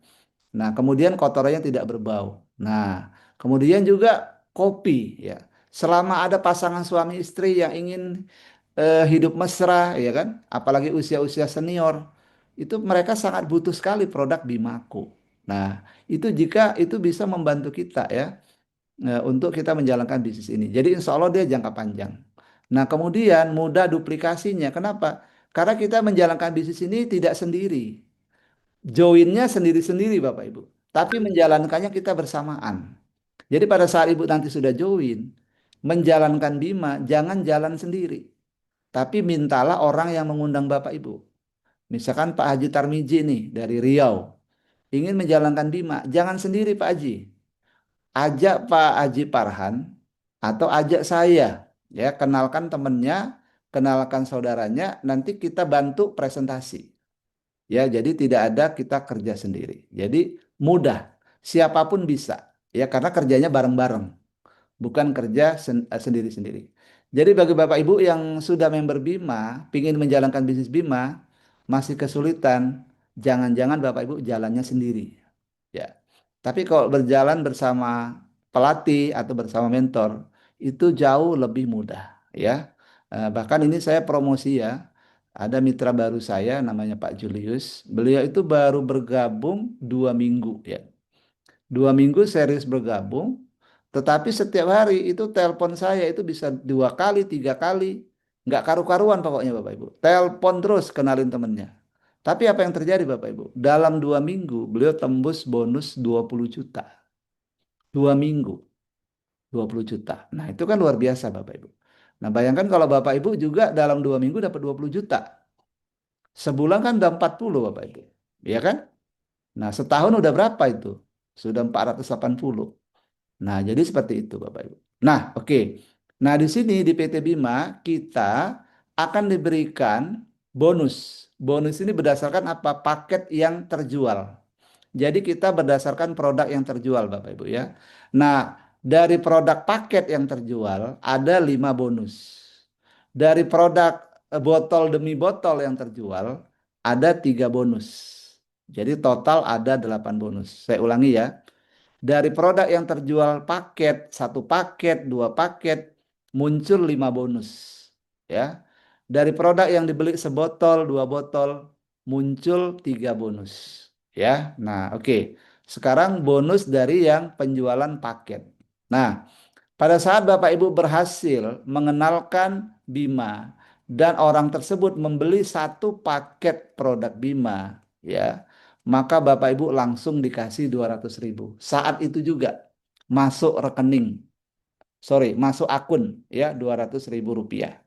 Nah, kemudian kotorannya tidak berbau. Nah, kemudian juga kopi, ya. Selama ada pasangan suami istri yang ingin hidup mesra, ya kan? Apalagi usia-usia senior, itu mereka sangat butuh sekali produk Bimaku. Nah, itu jika itu bisa membantu kita ya untuk kita menjalankan bisnis ini. Jadi insya Allah dia jangka panjang. Nah, kemudian mudah duplikasinya. Kenapa? Karena kita menjalankan bisnis ini tidak sendiri. Joinnya sendiri-sendiri Bapak Ibu. Tapi menjalankannya kita bersamaan. Jadi pada saat Ibu nanti sudah join, menjalankan Bima, jangan jalan sendiri. Tapi mintalah orang yang mengundang Bapak Ibu. Misalkan Pak Haji Tarmiji nih dari Riau. Ingin menjalankan Bima, jangan sendiri Pak Haji. Ajak Pak Haji Parhan atau ajak saya. Ya, kenalkan temennya, kenalkan saudaranya, nanti kita bantu presentasi. Ya, jadi tidak ada kita kerja sendiri. Jadi mudah, siapapun bisa. Ya, karena kerjanya bareng-bareng, bukan kerja sendiri-sendiri. Jadi bagi Bapak Ibu yang sudah member Bima, ingin menjalankan bisnis Bima, masih kesulitan, jangan-jangan Bapak Ibu jalannya sendiri. Ya. Tapi kalau berjalan bersama pelatih atau bersama mentor, itu jauh lebih mudah. Ya. Bahkan ini saya promosi ya, ada mitra baru saya namanya Pak Julius. Beliau itu baru bergabung 2 minggu ya. 2 minggu serius bergabung, tetapi setiap hari itu telepon saya itu bisa 2 kali, 3 kali, nggak karu-karuan pokoknya Bapak Ibu. Telepon terus kenalin temennya. Tapi apa yang terjadi Bapak Ibu? Dalam 2 minggu beliau tembus bonus 20 juta. 2 minggu, 20 juta. Nah itu kan luar biasa Bapak Ibu. Nah bayangkan kalau Bapak Ibu juga dalam 2 minggu dapat 20 juta. Sebulan kan udah 40 Bapak Ibu. Iya kan? Nah setahun udah berapa itu? Sudah 480. Nah, jadi seperti itu Bapak Ibu. Nah, oke. Nah, di sini di PT Bima kita akan diberikan bonus. Bonus ini berdasarkan apa? Paket yang terjual. Jadi kita berdasarkan produk yang terjual Bapak Ibu ya. Nah, dari produk paket yang terjual ada 5 bonus. Dari produk botol demi botol yang terjual ada 3 bonus. Jadi total ada 8 bonus. Saya ulangi ya. Dari produk yang terjual paket, 1 paket, 2 paket, muncul 5 bonus. Ya. Dari produk yang dibeli sebotol, 2 botol, muncul 3 bonus. Ya. Nah, oke. Sekarang bonus dari yang penjualan paket. Nah, pada saat Bapak Ibu berhasil mengenalkan Bima dan orang tersebut membeli 1 paket produk Bima, ya, maka Bapak Ibu langsung dikasih 200.000. Saat itu juga masuk rekening, masuk akun, ya, 200.000 rupiah.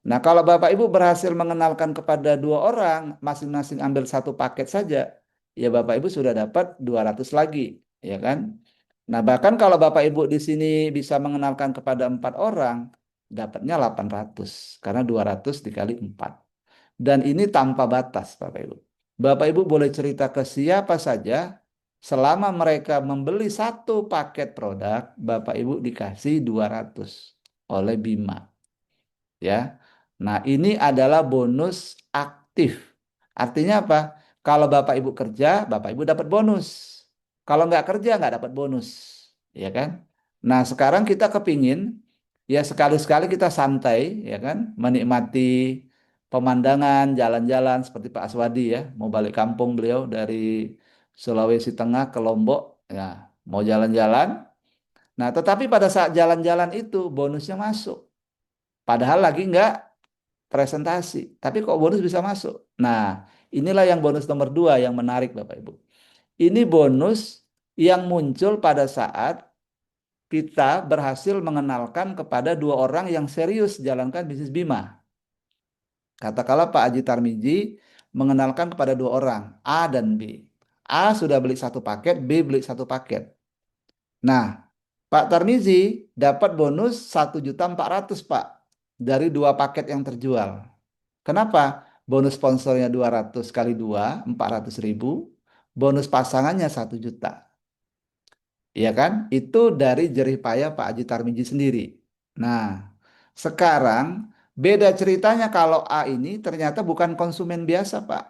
Nah, kalau Bapak Ibu berhasil mengenalkan kepada 2 orang, masing-masing ambil 1 paket saja, ya Bapak Ibu sudah dapat 200 lagi, ya kan? Nah, bahkan kalau Bapak Ibu di sini bisa mengenalkan kepada 4 orang, dapatnya 800 karena 200 dikali 4. Dan ini tanpa batas, Bapak Ibu. Bapak Ibu boleh cerita ke siapa saja, selama mereka membeli 1 paket produk, Bapak Ibu dikasih 200 oleh Bima. Ya. Nah, ini adalah bonus aktif. Artinya apa? Kalau Bapak Ibu kerja, Bapak Ibu dapat bonus. Kalau nggak kerja, nggak dapat bonus. Ya kan? Nah, sekarang kita kepingin, ya sekali-sekali kita santai, ya kan? Menikmati pemandangan, jalan-jalan seperti Pak Aswadi ya. Mau balik kampung beliau dari Sulawesi Tengah ke Lombok, ya mau jalan-jalan. Nah, tetapi pada saat jalan-jalan itu bonusnya masuk. Padahal lagi nggak presentasi. Tapi kok bonus bisa masuk? Nah, inilah yang bonus nomor 2 yang menarik Bapak Ibu. Ini bonus yang muncul pada saat kita berhasil mengenalkan kepada 2 orang yang serius jalankan bisnis Bima. Katakanlah Pak Aji Tarmiji mengenalkan kepada 2 orang, A dan B. A sudah beli 1 paket, B beli 1 paket. Nah, Pak Tarmizi dapat bonus 1.400.000 Pak dari 2 paket yang terjual. Kenapa? Bonus sponsornya 200 kali 2, 400.000. Bonus pasangannya 1 juta. Ya kan? Itu dari jerih payah Pak Haji Tarmiji sendiri. Nah, sekarang beda ceritanya kalau A ini ternyata bukan konsumen biasa, Pak.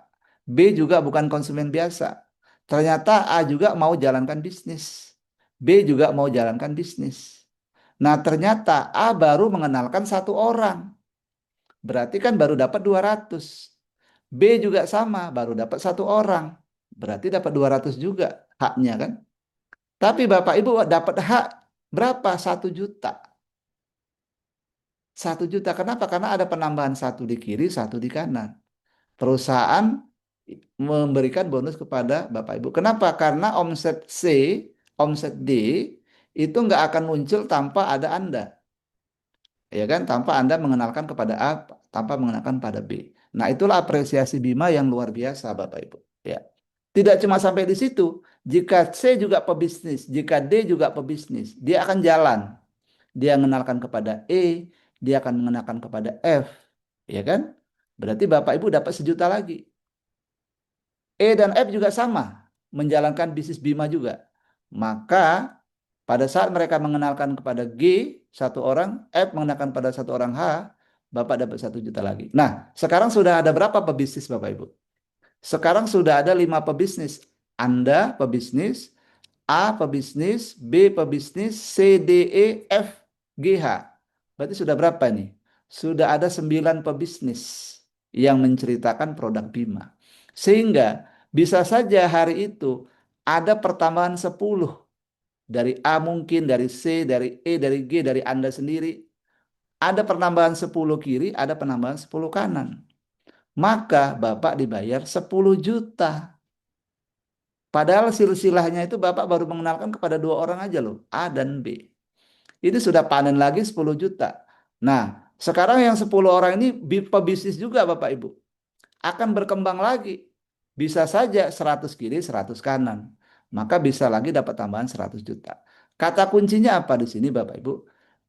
B juga bukan konsumen biasa. Ternyata A juga mau jalankan bisnis. B juga mau jalankan bisnis. Nah, ternyata A baru mengenalkan 1 orang. Berarti kan baru dapat 200. B juga sama, baru dapat 1 orang. Berarti dapat 200 juga haknya kan. Tapi Bapak Ibu dapat hak berapa? 1 juta. 1 juta. Kenapa? Karena ada penambahan 1 di kiri, 1 di kanan. Perusahaan memberikan bonus kepada Bapak Ibu. Kenapa? Karena omset C, omset D itu nggak akan muncul tanpa ada Anda. Ya kan? Tanpa Anda mengenalkan kepada A, tanpa mengenalkan pada B. Nah, itulah apresiasi Bima yang luar biasa, Bapak Ibu. Ya. Tidak cuma sampai di situ. Jika C juga pebisnis, jika D juga pebisnis, dia akan jalan. Dia mengenalkan kepada E, dia akan mengenalkan kepada F. Ya kan? Berarti Bapak Ibu dapat 1 juta lagi. E dan F juga sama, menjalankan bisnis Bima juga. Maka pada saat mereka mengenalkan kepada G 1 orang, F mengenalkan pada 1 orang H, Bapak dapat 1 juta lagi. Nah, sekarang sudah ada berapa pebisnis Bapak Ibu? Sekarang sudah ada 5 pebisnis. Anda pebisnis, A pebisnis, B pebisnis, C, D, E, F, G, H. Berarti sudah berapa nih? Sudah ada 9 pebisnis yang menceritakan produk Bima. Sehingga bisa saja hari itu ada pertambahan 10. Dari A mungkin, dari C, dari E, dari G, dari Anda sendiri. Ada penambahan 10 kiri, ada penambahan 10 kanan. Maka Bapak dibayar 10 juta. Padahal silsilahnya itu Bapak baru mengenalkan kepada 2 orang aja loh, A dan B. Ini sudah panen lagi 10 juta. Nah, sekarang yang 10 orang ini pebisnis juga Bapak Ibu. Akan berkembang lagi. Bisa saja 100 kiri, 100 kanan. Maka bisa lagi dapat tambahan 100 juta. Kata kuncinya apa di sini Bapak Ibu?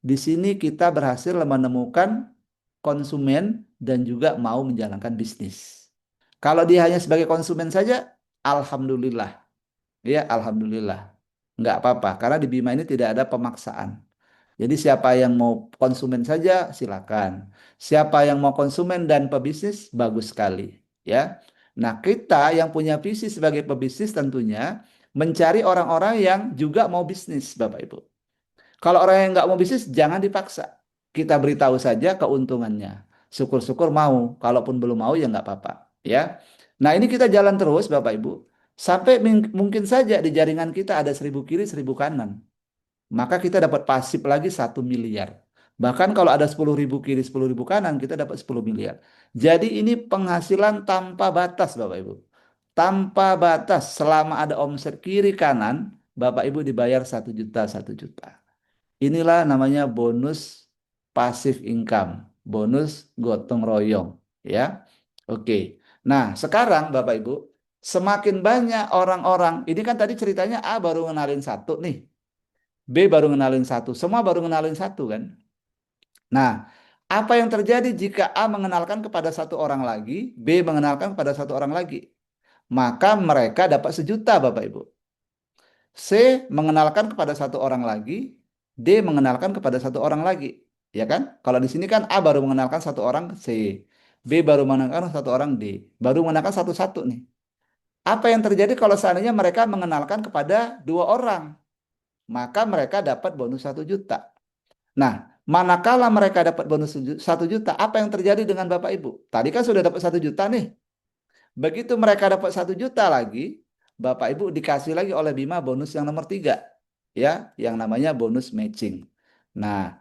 Di sini kita berhasil menemukan konsumen dan juga mau menjalankan bisnis. Kalau dia hanya sebagai konsumen saja, alhamdulillah. Ya, alhamdulillah. Nggak apa-apa, karena di Bima ini tidak ada pemaksaan. Jadi siapa yang mau konsumen saja silakan. Siapa yang mau konsumen dan pebisnis bagus sekali, ya. Nah, kita yang punya visi sebagai pebisnis tentunya mencari orang-orang yang juga mau bisnis, Bapak Ibu. Kalau orang yang nggak mau bisnis jangan dipaksa. Kita beritahu saja keuntungannya. Syukur-syukur mau, kalaupun belum mau ya nggak apa-apa, ya. Nah, ini kita jalan terus Bapak Ibu. Sampai mungkin saja di jaringan kita ada 1.000 kiri, 1.000 kanan. Maka kita dapat pasif lagi 1 miliar. Bahkan kalau ada 10.000 kiri, 10.000 kanan, kita dapat 10 miliar. Jadi ini penghasilan tanpa batas, Bapak Ibu. Tanpa batas, selama ada omset kiri kanan, Bapak Ibu dibayar 1 juta, 1 juta. Inilah namanya bonus passive income, bonus gotong royong, ya. Oke. Nah, sekarang Bapak Ibu, semakin banyak orang-orang, ini kan tadi ceritanya A baru ngenalin 1 nih. B baru ngenalin 1, semua baru ngenalin 1 kan. Nah, apa yang terjadi jika A mengenalkan kepada 1 orang lagi, B mengenalkan kepada 1 orang lagi? Maka mereka dapat 1 juta Bapak Ibu. C mengenalkan kepada 1 orang lagi, D mengenalkan kepada 1 orang lagi. ya kan? Kalau di sini kan A baru mengenalkan satu orang C, B baru mengenalkan satu orang D, baru mengenalkan satu-satu nih. Apa yang terjadi kalau seandainya mereka mengenalkan kepada dua orang? Maka mereka dapat bonus 1 juta. Nah, manakala mereka dapat bonus 1 juta, apa yang terjadi dengan Bapak Ibu? Tadi kan sudah dapat 1 juta nih. Begitu mereka dapat 1 juta lagi, Bapak Ibu dikasih lagi oleh Bima bonus yang nomor 3, ya, yang namanya bonus matching. Nah,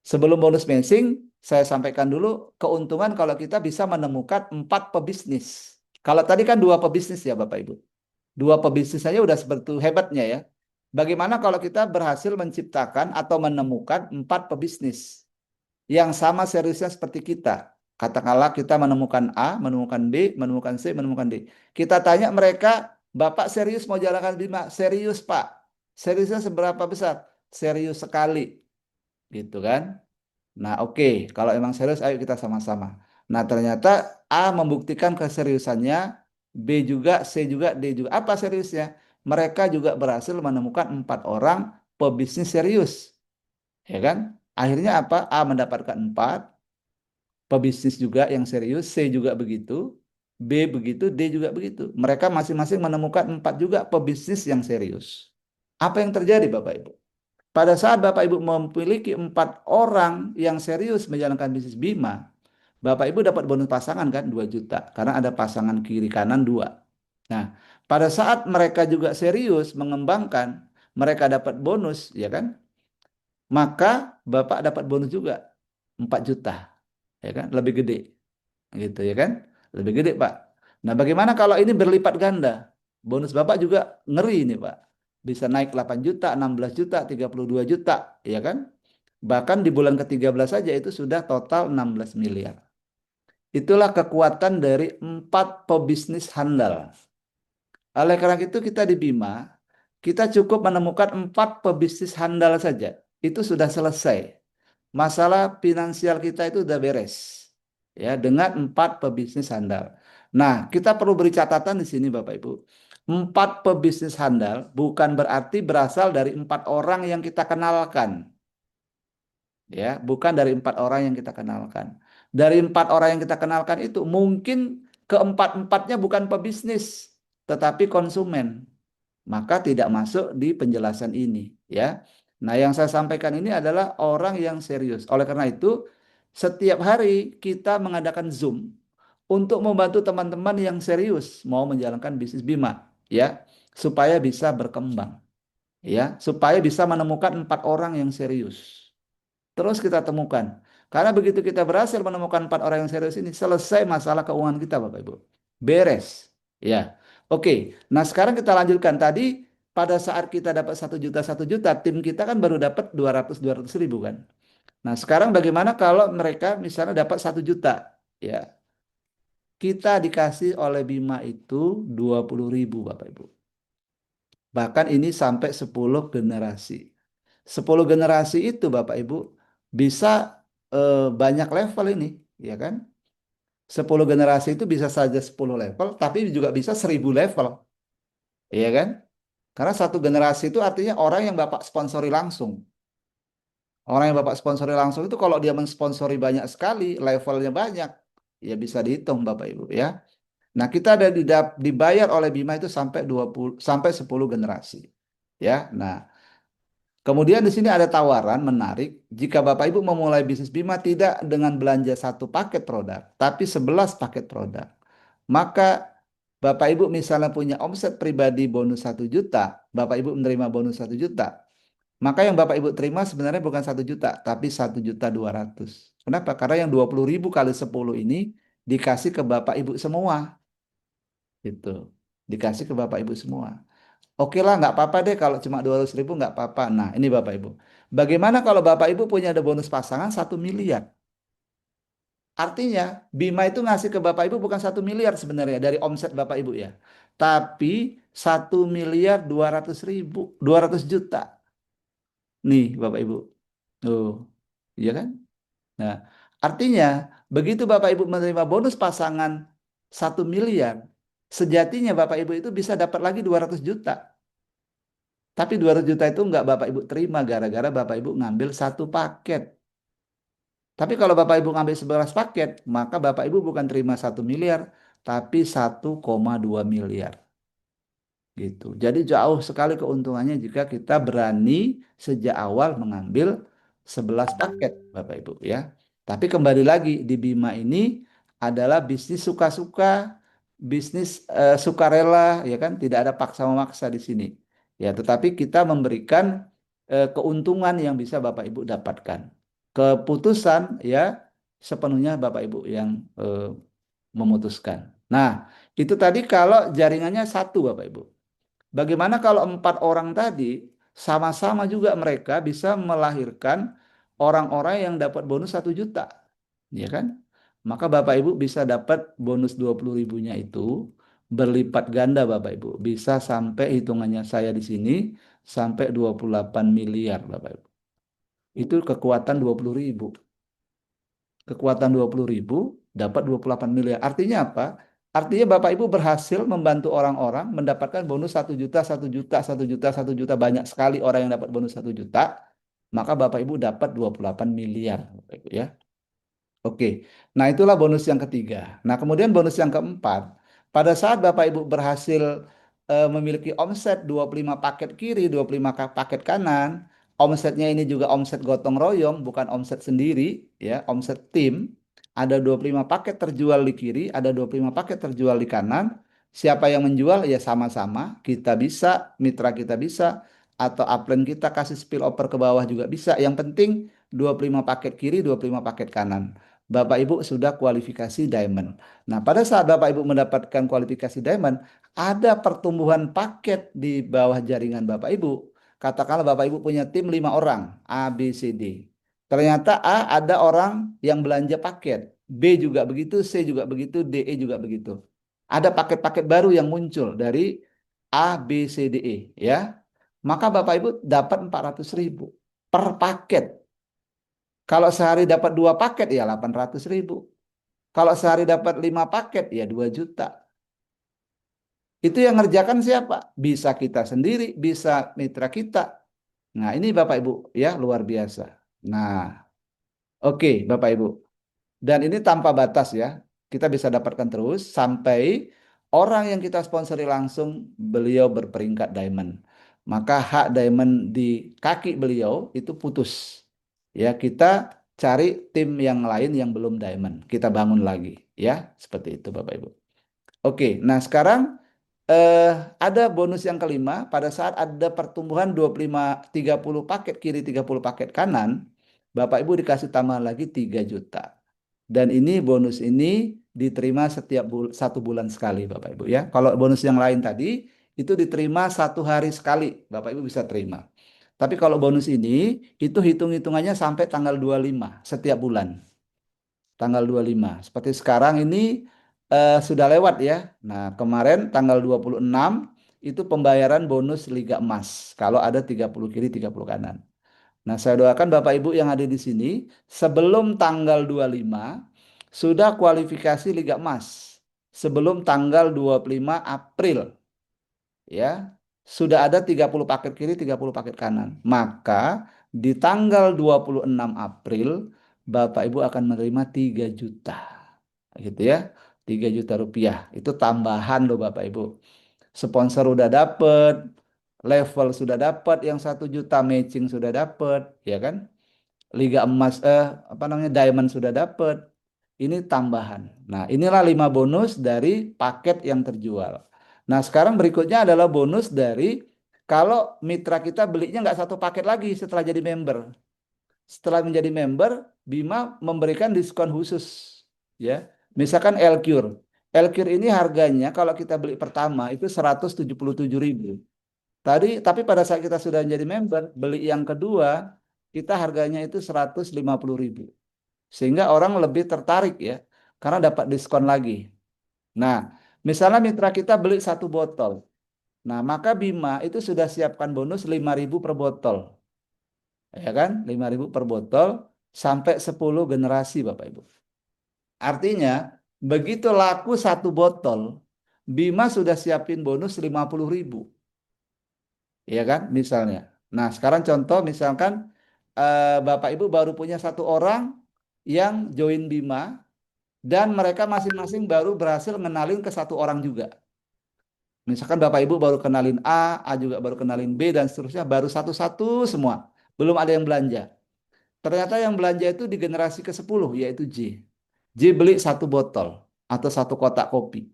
sebelum bonus matching, saya sampaikan dulu keuntungan kalau kita bisa menemukan 4 pebisnis. Kalau tadi kan 2 pebisnis ya Bapak Ibu. 2 pebisnis saja udah seperti hebatnya ya. Bagaimana kalau kita berhasil menciptakan atau menemukan 4 pebisnis yang sama seriusnya seperti kita? Katakanlah kita menemukan A, menemukan B, menemukan C, menemukan D. Kita tanya mereka, Bapak serius mau jalankan Bima? Serius Pak. Seriusnya seberapa besar? Serius sekali. Gitu kan? Nah oke, kalau emang serius ayo kita sama-sama. Nah ternyata A membuktikan keseriusannya, B juga, C juga, D juga. Apa seriusnya? Mereka juga berhasil menemukan 4 orang pebisnis serius. Ya kan? Akhirnya apa? A mendapatkan 4 pebisnis juga yang serius, C juga begitu, B begitu, D juga begitu. Mereka masing-masing menemukan 4 juga pebisnis yang serius. Apa yang terjadi Bapak Ibu? Pada saat Bapak Ibu memiliki 4 orang yang serius menjalankan bisnis Bima, Bapak Ibu dapat bonus pasangan kan 2 juta karena ada pasangan kiri kanan 2. Nah, pada saat mereka juga serius mengembangkan, mereka dapat bonus, ya kan? Maka Bapak dapat bonus juga 4 juta, ya kan? Lebih gede, gitu ya kan? Lebih gede, Pak. Nah, bagaimana kalau ini berlipat ganda? Bonus Bapak juga ngeri ini, Pak. Bisa naik 8 juta, 16 juta, 32 juta, ya kan? Bahkan di bulan ke-13 saja itu sudah total 16 miliar. Itulah kekuatan dari 4 pebisnis handal. Oleh karena itu kita di Bima, kita cukup menemukan 4 pebisnis handal saja. Itu sudah selesai. Masalah finansial kita itu sudah beres. Ya, dengan 4 pebisnis handal. Nah, kita perlu beri catatan di sini Bapak Ibu. 4 pebisnis handal bukan berarti berasal dari 4 orang yang kita kenalkan. Ya, bukan dari 4 orang yang kita kenalkan. Dari 4 orang yang kita kenalkan itu mungkin keempat-empatnya bukan pebisnis, tetapi konsumen. Maka tidak masuk di penjelasan ini, ya. Nah, yang saya sampaikan ini adalah orang yang serius. Oleh karena itu, setiap hari kita mengadakan Zoom untuk membantu teman-teman yang serius mau menjalankan bisnis Bima, ya, supaya bisa berkembang, ya, supaya bisa menemukan 4 orang yang serius. Terus kita temukan. Karena begitu kita berhasil menemukan 4 orang yang serius ini, selesai masalah keuangan kita, Bapak Ibu. Beres. Ya. Oke. Nah, sekarang kita lanjutkan. Tadi pada saat kita dapat 1 juta, 1 juta, tim kita kan baru dapat 200 ribu kan. Nah, sekarang bagaimana kalau mereka misalnya dapat 1 juta? Ya. Kita dikasih oleh Bima itu 20 ribu, Bapak Ibu. Bahkan ini sampai 10 generasi. 10 generasi itu Bapak Ibu bisa banyak level ini, ya kan? 10 generasi itu bisa saja 10 level, tapi juga bisa 1000 level, ya kan? Karena 1 generasi itu artinya orang yang Bapak sponsori langsung. Orang yang Bapak sponsori langsung itu kalau dia mensponsori banyak sekali, levelnya banyak, ya bisa dihitung Bapak Ibu ya. Nah, kita ada dibayar oleh Bima itu sampai 20 sampai 10 generasi. Ya. Nah, kemudian di sini ada tawaran menarik jika Bapak Ibu memulai bisnis Bima tidak dengan belanja 1 paket produk, tapi 11 paket produk. Maka Bapak Ibu misalnya punya omset pribadi bonus 1 juta, Bapak Ibu menerima bonus 1 juta. Maka yang Bapak Ibu terima sebenarnya bukan 1 juta, tapi 1.200.000. Kenapa? Karena yang 20 ribu kali 10 ini dikasih ke Bapak Ibu semua. Gitu. Dikasih ke Bapak Ibu semua. Oke lah, nggak apa-apa deh kalau cuma 200 ribu nggak apa-apa. Nah, ini Bapak Ibu. Bagaimana kalau Bapak Ibu punya ada bonus pasangan 1 miliar? Artinya, Bima itu ngasih ke Bapak Ibu bukan 1 miliar sebenarnya dari omset Bapak Ibu ya. Tapi 1.200.000, 200 juta. Nih Bapak Ibu. Oh, iya kan? Nah, artinya begitu Bapak Ibu menerima bonus pasangan 1 miliar, sejatinya Bapak Ibu itu bisa dapat lagi 200 juta. Tapi 200 juta itu enggak Bapak Ibu terima gara-gara Bapak Ibu ngambil 1 paket. Tapi kalau Bapak Ibu ngambil 11 paket, maka Bapak Ibu bukan terima 1 miliar, tapi 1,2 miliar. Gitu. Jadi jauh sekali keuntungannya jika kita berani sejak awal mengambil 11 paket, Bapak Ibu ya. Tapi kembali lagi di Bima ini adalah bisnis suka-suka, bisnis sukarela ya kan, tidak ada paksa memaksa di sini. Ya, tetapi kita memberikan keuntungan yang bisa Bapak Ibu dapatkan. Keputusan ya sepenuhnya Bapak Ibu yang memutuskan. Nah, itu tadi kalau jaringannya satu Bapak Ibu. Bagaimana kalau 4 orang tadi sama-sama juga mereka bisa melahirkan orang-orang yang dapat bonus 1 juta, ya kan? Maka Bapak Ibu bisa dapat bonus 20 ribunya itu berlipat ganda Bapak Ibu. Bisa sampai hitungannya saya di sini sampai 28 miliar Bapak Ibu. Itu kekuatan 20 ribu. Kekuatan 20 ribu dapat 28 miliar. Artinya apa? Artinya Bapak Ibu berhasil membantu orang-orang mendapatkan bonus 1 juta, 1 juta, 1 juta, 1 juta. Banyak sekali orang yang dapat bonus 1 juta. Maka Bapak Ibu dapat 28 miliar. Bapak Ibu, ya. Oke, nah itulah bonus yang ketiga. Nah kemudian bonus yang keempat, pada saat Bapak Ibu berhasil memiliki omset 25 paket kiri, 25 paket kanan, omsetnya ini juga omset gotong royong, bukan omset sendiri, ya, omset tim. Ada 25 paket terjual di kiri, ada 25 paket terjual di kanan. Siapa yang menjual? Ya sama-sama, kita bisa, mitra kita bisa, atau upline kita kasih spillover ke bawah juga bisa. Yang penting 25 paket kiri, 25 paket kanan. Bapak Ibu sudah kualifikasi diamond. Nah, pada saat Bapak Ibu mendapatkan kualifikasi diamond, ada pertumbuhan paket di bawah jaringan Bapak Ibu. Katakanlah Bapak Ibu punya tim 5 orang, A, B, C, D. Ternyata A ada orang yang belanja paket, B juga begitu, C juga begitu, D, E juga begitu. Ada paket-paket baru yang muncul dari A, B, C, D, E, ya. Maka Bapak Ibu dapat 400 ribu per paket. Kalau sehari dapat 2 paket ya 800 ribu. Kalau sehari dapat 5 paket ya 2 juta. Itu yang ngerjakan siapa? Bisa kita sendiri, bisa mitra kita. Nah ini Bapak Ibu ya luar biasa. Nah oke Bapak Ibu. Dan ini tanpa batas ya. Kita bisa dapatkan terus sampai orang yang kita sponsori langsung beliau berperingkat diamond. Maka hak diamond di kaki beliau itu putus. Ya, kita cari tim yang lain yang belum diamond. Kita bangun lagi ya, seperti itu Bapak Ibu. Oke, nah sekarang eh, ada bonus yang kelima pada saat ada pertumbuhan 30 paket kiri 30 paket kanan, Bapak Ibu dikasih tambah lagi 3 juta. Dan ini bonus ini diterima setiap 1 bulan sekali Bapak Ibu ya. Kalau bonus yang lain tadi itu diterima 1 hari sekali Bapak Ibu bisa terima. Tapi kalau bonus ini itu hitung-hitungannya sampai tanggal 25 setiap bulan. Tanggal 25. Seperti sekarang ini sudah lewat ya. Nah, kemarin tanggal 26 itu pembayaran bonus Liga Emas. Kalau ada 30 kiri 30 kanan. Nah, saya doakan Bapak Ibu yang ada di sini sebelum tanggal 25 sudah kualifikasi Liga Emas. Sebelum tanggal 25 April ya. Sudah ada 30 paket kiri, 30 paket kanan. Maka di tanggal 26 April Bapak Ibu akan menerima 3 juta. Gitu ya. 3 juta rupiah. Itu tambahan loh Bapak Ibu. Sponsor udah dapet, level sudah dapat, yang 1 juta matching sudah dapat, ya kan? Liga emas apa namanya diamond sudah dapat. Ini tambahan. Nah, inilah 5 bonus dari paket yang terjual. Nah, sekarang berikutnya adalah bonus dari kalau mitra kita belinya nggak 1 paket lagi setelah jadi member. Setelah menjadi member, Bima memberikan diskon khusus, ya. Misalkan Elcure. Elcure ini harganya kalau kita beli pertama itu 177 ribu. Tapi pada saat kita sudah menjadi member, beli yang kedua, kita harganya itu 150 ribu. Sehingga orang lebih tertarik ya, karena dapat diskon lagi. Nah, misalnya mitra kita beli 1 botol. Nah, maka Bima itu sudah siapkan bonus 5.000 per botol. Ya kan? 5.000 per botol sampai 10 generasi Bapak Ibu. Artinya, begitu laku 1 botol, Bima sudah siapin bonus 50.000. Ya kan? Misalnya. Nah, sekarang contoh misalkan Bapak Ibu baru punya 1 orang yang join Bima dan mereka masing-masing baru berhasil ngenalin ke satu orang juga. Misalkan Bapak Ibu baru kenalin A juga baru kenalin B dan seterusnya baru satu-satu semua. Belum ada yang belanja. Ternyata yang belanja itu di generasi ke-10 yaitu J. J beli satu botol atau satu kotak kopi.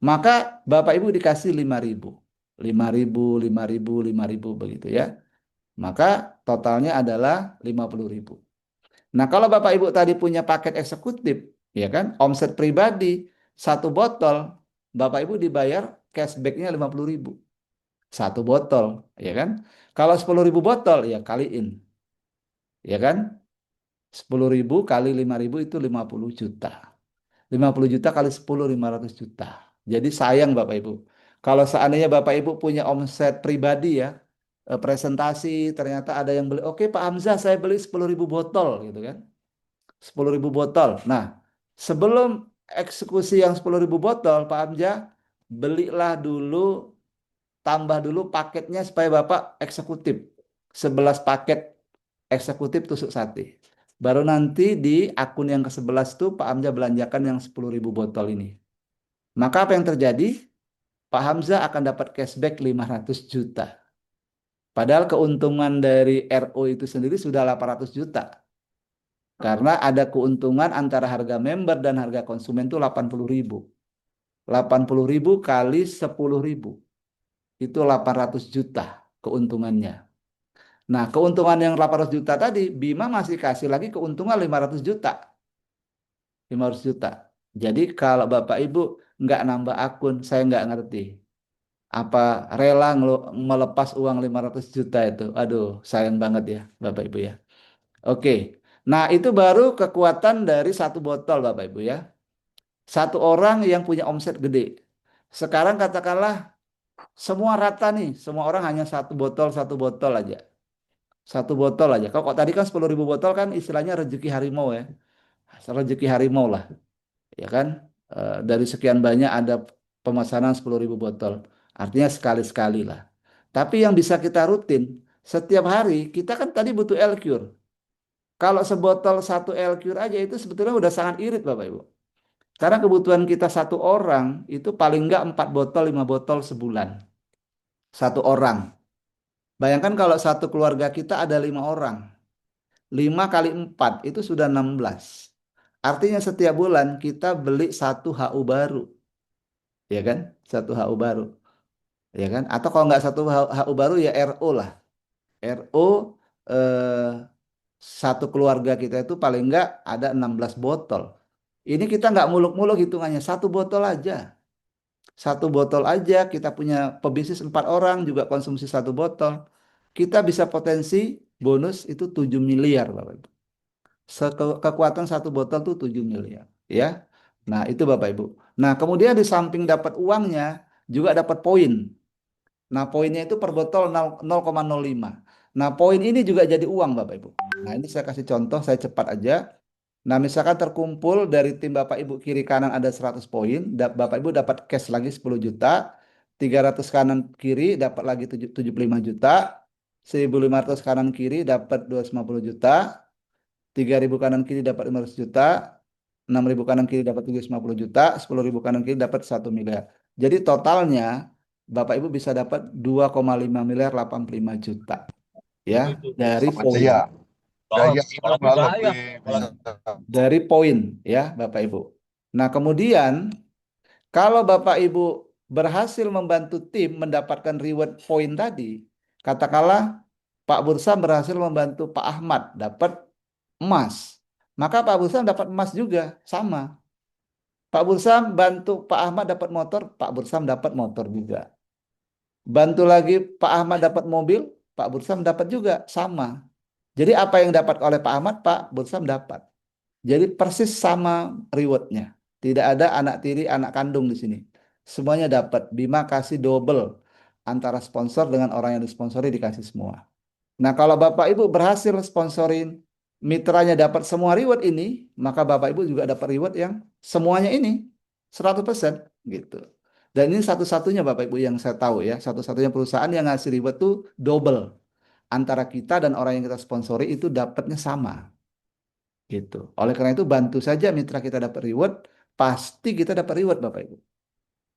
Maka Bapak Ibu dikasih 5.000. 5.000, 5.000, 5.000 begitu ya. Maka totalnya adalah 50.000. Nah, kalau Bapak Ibu tadi punya paket eksekutif, ya kan, omset pribadi satu botol, Bapak Ibu dibayar cashbacknya 50.000. Satu botol, ya kan? Kalau 10.000 botol, ya kaliin, ya kan? 10.000 kali 5.000 itu 50 juta. 50 juta kali 10, 500 juta. Jadi sayang Bapak Ibu. Kalau seandainya Bapak Ibu punya omset pribadi ya, presentasi ternyata ada yang beli, oke Pak Hamzah saya beli 10.000 botol gitu kan. 10.000 botol. Nah, sebelum eksekusi yang 10.000 botol Pak Hamzah, belilah dulu, tambah dulu paketnya supaya Bapak eksekutif. 11 paket eksekutif tusuk sate. Baru nanti di akun yang ke-11 tuh Pak Hamzah belanjakan yang 10.000 botol ini. Maka apa yang terjadi? Pak Hamzah akan dapat cashback 500 juta. Padahal keuntungan dari RO itu sendiri sudah 800 juta. Karena ada keuntungan antara harga member dan harga konsumen itu 80.000. 80.000 kali 10.000. Itu 800 juta keuntungannya. Nah, keuntungan yang 800 juta tadi, Bima masih kasih lagi keuntungan 500 juta. 500 juta. Jadi kalau Bapak Ibu nggak nambah akun, saya nggak ngerti. Apa rela melepas uang 500 juta itu? Aduh, sayang banget ya Bapak Ibu ya. Oke. Nah, itu baru kekuatan dari satu botol Bapak Ibu ya. Satu orang yang punya omset gede. Sekarang katakanlah semua rata nih, semua orang hanya satu botol aja. Satu botol aja. Kalau tadi kan 10.000 botol kan istilahnya rezeki harimau ya. Rezeki harimau lah. Ya kan? Dari sekian banyak ada pemesanan 10.000 botol. Artinya sekali-sekali lah. Tapi yang bisa kita rutin, setiap hari kita kan tadi butuh LCure. Kalau sebotol satu LCure aja itu sebetulnya udah sangat irit Bapak Ibu. Karena kebutuhan kita satu orang itu paling enggak 4 botol, 5 botol sebulan. Satu orang. Bayangkan kalau satu keluarga kita ada 5 orang. 5 kali 4 itu sudah 16. Artinya setiap bulan kita beli satu HU baru. Ya kan? Satu HU baru. Ya kan? Atau kalau nggak satu HU baru ya RO lah. RO eh, satu keluarga kita itu paling nggak ada 16 botol. Ini kita nggak muluk-muluk hitungannya. Satu botol aja. Satu botol aja kita punya pebisnis 4 orang juga konsumsi satu botol. Kita bisa potensi bonus itu 7 miliar Bapak Ibu. Kekuatan satu botol tuh 7 miliar. Ya. Nah itu Bapak Ibu. Nah kemudian di samping dapat uangnya juga dapat poin. Nah poinnya itu per botol 0,05. Nah poin ini juga jadi uang Bapak Ibu. Nah ini saya kasih contoh, saya cepat aja. Nah, misalkan terkumpul dari tim Bapak Ibu kiri kanan ada 100 poin, Bapak Ibu dapat cash lagi 10 juta, 300 kanan kiri dapat lagi 75 juta, 1.500 kanan kiri dapat 250 juta, 3.000 kanan kiri dapat 500 juta, 6.000 kanan kiri dapat 750 juta, 10.000 kanan kiri dapat 1 miliar. Jadi totalnya Bapak Ibu bisa dapat 2,5 miliar 85 juta. Ya, dari poin. Iya. Gaya Imam lah lebih bisa. Dari poin ya Bapak Ibu. Nah kemudian kalau Bapak Ibu berhasil membantu tim mendapatkan reward poin tadi, katakanlah Pak Bursam berhasil membantu Pak Ahmad dapat emas, maka Pak Bursam dapat emas juga sama. Pak Bursam bantu Pak Ahmad dapat motor, Pak Bursam dapat motor juga. Bantu lagi Pak Ahmad dapat mobil, Pak Bursam dapat juga sama. Jadi apa yang dapat oleh Pak Ahmad, Pak Bursam dapat. Jadi persis sama rewardnya. Tidak ada anak tiri, anak kandung di sini. Semuanya dapat. Bima kasih double. Antara sponsor dengan orang yang disponsori dikasih semua. Nah kalau Bapak Ibu berhasil sponsorin mitranya dapat semua reward ini, maka Bapak Ibu juga dapat reward yang semuanya ini. 100% gitu. Dan ini satu-satunya Bapak Ibu yang saya tahu ya. Satu-satunya perusahaan yang ngasih reward tuh double. Antara kita dan orang yang kita sponsori itu dapatnya sama. Gitu. Oleh karena itu bantu saja mitra kita dapat reward, pasti kita dapat reward Bapak Ibu.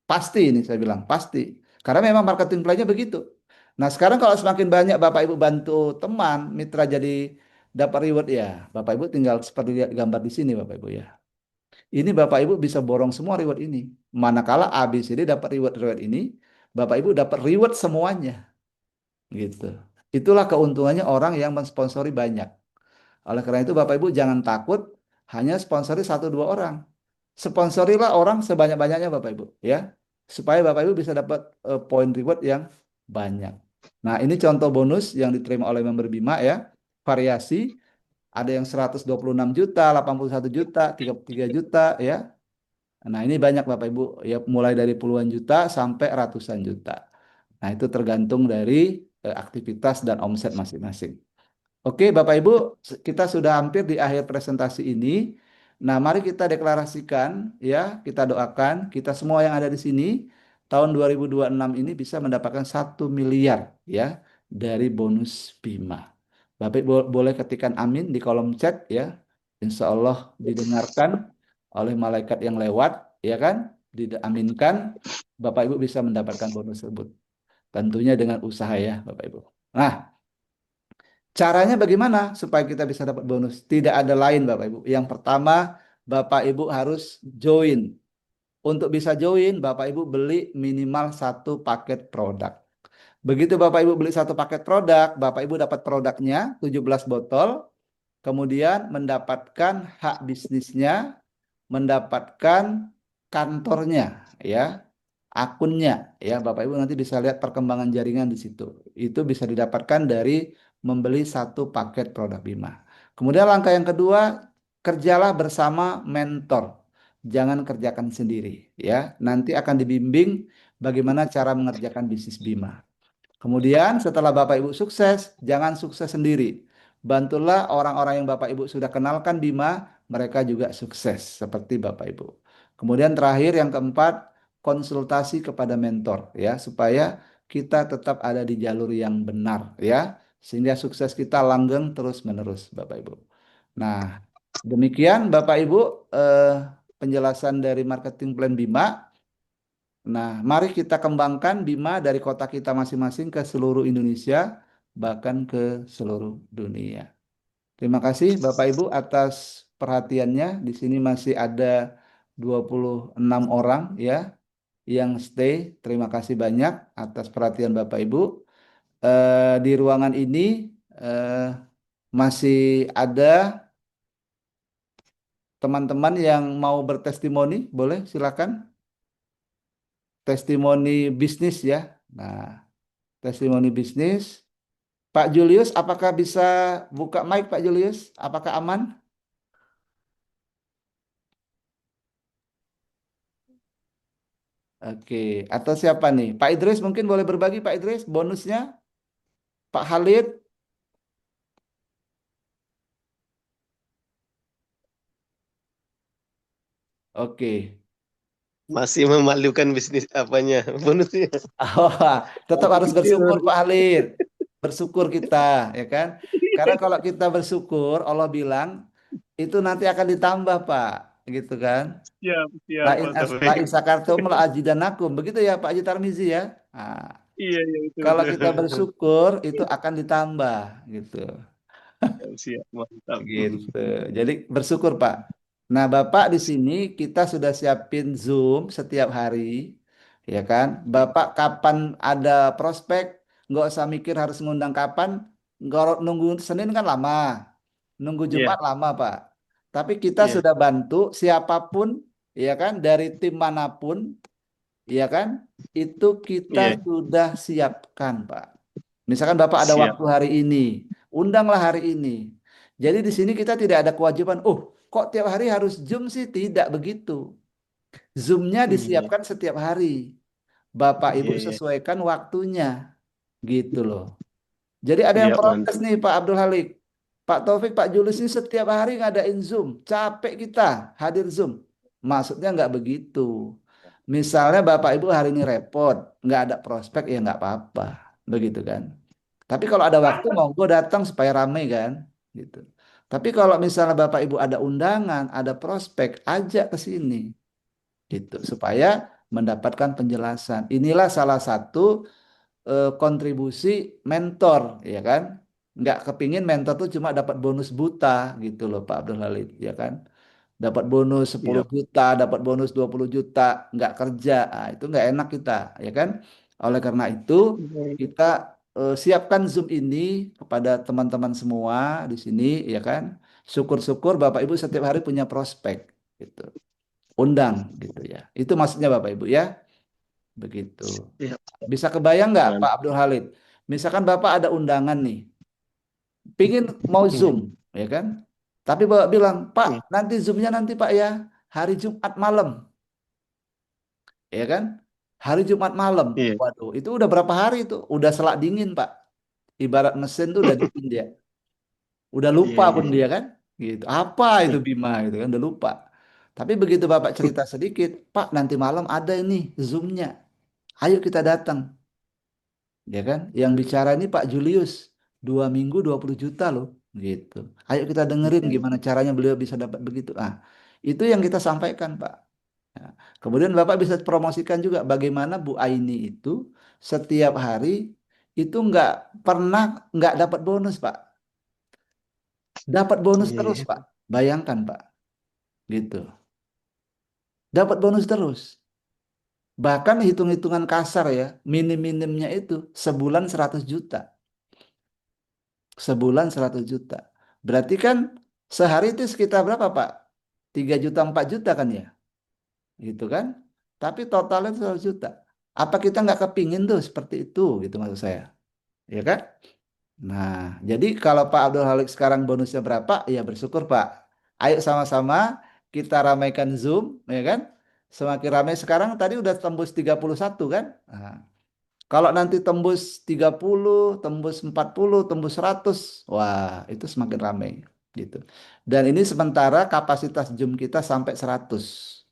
Pasti ini saya bilang, pasti. Karena memang marketing plan-nya begitu. Nah, sekarang kalau semakin banyak Bapak Ibu bantu teman, mitra jadi dapat reward ya. Bapak Ibu tinggal seperti lihat gambar di sini Bapak Ibu ya. Ini Bapak Ibu bisa borong semua reward ini. Manakala ABCD dapat reward ini, Bapak Ibu dapat reward semuanya. Gitu. Itulah keuntungannya orang yang mensponsori banyak. Oleh karena itu Bapak Ibu jangan takut hanya sponsori satu dua orang. Sponsorilah orang sebanyak-banyaknya Bapak Ibu ya. Supaya Bapak Ibu bisa dapat poin reward yang banyak. Nah, ini contoh bonus yang diterima oleh member Bima ya. Variasi ada yang 126 juta, 81 juta, 33 juta ya. Nah, ini banyak Bapak Ibu ya, mulai dari puluhan juta sampai ratusan juta. Nah, itu tergantung dari aktivitas dan omset masing-masing. Oke, Bapak Ibu, kita sudah hampir di akhir presentasi ini. Nah, mari kita deklarasikan ya, kita doakan kita semua yang ada di sini tahun 2026 ini bisa mendapatkan 1 miliar ya dari bonus Bima. Bapak Ibu boleh ketikkan amin di kolom chat ya. Insya Allah didengarkan oleh malaikat yang lewat, ya kan? Diaminkan, Bapak Ibu bisa mendapatkan bonus tersebut. Tentunya dengan usaha ya, Bapak Ibu. Nah, caranya bagaimana supaya kita bisa dapat bonus? Tidak ada lain Bapak Ibu. Yang pertama, Bapak Ibu harus join. Untuk bisa join, Bapak Ibu beli minimal satu paket produk. Begitu Bapak Ibu beli satu paket produk, Bapak Ibu dapat produknya 17 botol, kemudian mendapatkan hak bisnisnya, mendapatkan kantornya, ya, akunnya, ya, Bapak Ibu nanti bisa lihat perkembangan jaringan di situ. Itu bisa didapatkan dari membeli satu paket produk Bima. Kemudian langkah yang kedua, kerjalah bersama mentor. Jangan kerjakan sendiri, ya. Nanti akan dibimbing bagaimana cara mengerjakan bisnis Bima. Kemudian setelah Bapak Ibu sukses, jangan sukses sendiri. Bantulah orang-orang yang Bapak Ibu sudah kenalkan Bima, mereka juga sukses seperti Bapak Ibu. Kemudian terakhir yang keempat, konsultasi kepada mentor ya, supaya kita tetap ada di jalur yang benar ya, sehingga sukses kita langgeng terus-menerus Bapak Ibu. Nah, demikian Bapak Ibu penjelasan dari marketing plan Bima. Nah, mari kita kembangkan Bima dari kota kita masing-masing ke seluruh Indonesia, bahkan ke seluruh dunia. Terima kasih Bapak Ibu atas perhatiannya. Di sini masih ada 26 orang ya yang stay. Terima kasih banyak atas perhatian Bapak Ibu. Di ruangan ini masih ada teman-teman yang mau bertestimoni, boleh silakan. Testimoni bisnis ya. Nah, testimoni bisnis. Pak Julius, apakah bisa buka mic Pak Julius? Apakah aman? Oke, atau siapa nih? Pak Idris mungkin boleh berbagi Pak Idris bonusnya? Pak Khalid? Oke. Masih memalukan bisnis apanya bonusnya. Oh, tetap harus bersyukur Pak Khalid. Bersyukur kita, ya kan? Karena kalau kita bersyukur, Allah bilang itu nanti akan ditambah Pak, gitu kan? Siap, siap, Pak La Taufik. in sakartum la azidanakum. Begitu ya Pak Haji Tarmizi ya. Nah, Iya, iya, betul, kalau betul. kita bersyukur itu akan ditambah gitu. Siap, siap, mantap. Gitu. Jadi bersyukur Pak. Nah, Bapak di sini kita sudah siapin Zoom setiap hari, ya kan? Bapak kapan ada prospek, nggak usah mikir harus ngundang kapan. Nggak nunggu Senin kan lama, nunggu Iya, Jumat lama Pak. Tapi kita iya, sudah bantu siapapun, ya kan, dari tim manapun, ya kan, itu kita iya, sudah siapkan Pak. Misalkan Bapak ada siap. waktu hari ini, undanglah hari ini. Jadi di sini kita tidak ada kewajiban, oh kok tiap hari harus Zoom sih? Tidak begitu. Zoom-nya Iya, disiapkan setiap hari. Bapak Ibu iya, iya. sesuaikan waktunya. Gitu loh. Jadi ada yang Siap, protes mantap. nih Pak Abdul Halik. Pak Taufik, Pak Julius ini setiap hari ngadain Zoom. Capek kita hadir Zoom. Maksudnya nggak begitu. Misalnya Bapak Ibu hari ini repot, nggak ada prospek ya nggak apa-apa. Begitu kan. Tapi kalau ada waktu monggo datang supaya ramai kan. Gitu. Tapi kalau misalnya Bapak Ibu ada undangan, ada prospek, ajak ke sini gitu supaya mendapatkan penjelasan. Inilah salah satu kontribusi mentor, ya kan? Nggak kepingin mentor tuh cuma dapat bonus buta gitu loh Pak Abdul Halid, ya kan? Dapat bonus 10 Iya. juta, dapat bonus 20 juta, nggak kerja. Ah, itu nggak enak kita, ya kan? Oleh karena itu, kita siapkan Zoom ini kepada teman-teman semua di sini, ya kan? Syukur-syukur Bapak Ibu setiap hari punya prospek, gitu. Undang, gitu ya. Itu maksudnya Bapak Ibu ya, begitu. Iya. Bisa kebayang nggak Man. Pak Abdul Halid? Misalkan Bapak ada undangan nih, pingin mau Zoom, ya kan? Tapi Bapak bilang, Pak, nanti Zoomnya nanti Pak ya, hari Jumat malam, ya kan? Hari Jumat malam. Iya. Waduh, itu udah berapa hari itu? Udah selak dingin, Pak. Ibarat mesin tuh udah dingin dia. Udah lupa Iya, pun iya. dia kan? Gitu. Apa itu Bima gitu kan? Udah lupa. Tapi begitu Bapak cerita sedikit, Pak, nanti malam ada ini Zoom-nya. Ayo kita datang. Ya kan? Yang bicara ini Pak Julius, 2 minggu 20 juta loh, gitu. Ayo kita dengerin gimana caranya beliau bisa dapat begitu. Ah, itu yang kita sampaikan Pak. Ya. Kemudian Bapak bisa promosikan juga bagaimana Bu Aini itu setiap hari itu pernah nggak dapat bonus Pak. Dapat bonus Iya, terus iya. Pak. Bayangkan Pak, gitu. Dapat bonus terus. Bahkan hitung-hitungan kasar ya, minim-minimnya itu sebulan 100 juta. Sebulan 100 juta. Berarti kan sehari itu sekitar berapa, Pak? 3 juta, 4 juta kan ya? Gitu kan? Tapi totalnya itu 100 juta. Apa kita nggak kepingin tuh seperti itu gitu maksud saya. Ya kan? Nah, jadi kalau Pak Abdul Halik sekarang bonusnya berapa? Ya bersyukur Pak. Ayo sama-sama kita ramaikan Zoom, ya kan? Semakin ramai sekarang tadi udah tembus 31 kan? Nah, kalau nanti tembus 30, tembus 40, tembus 100, wah itu semakin ramai gitu. Dan ini sementara kapasitas Zoom kita sampai 100.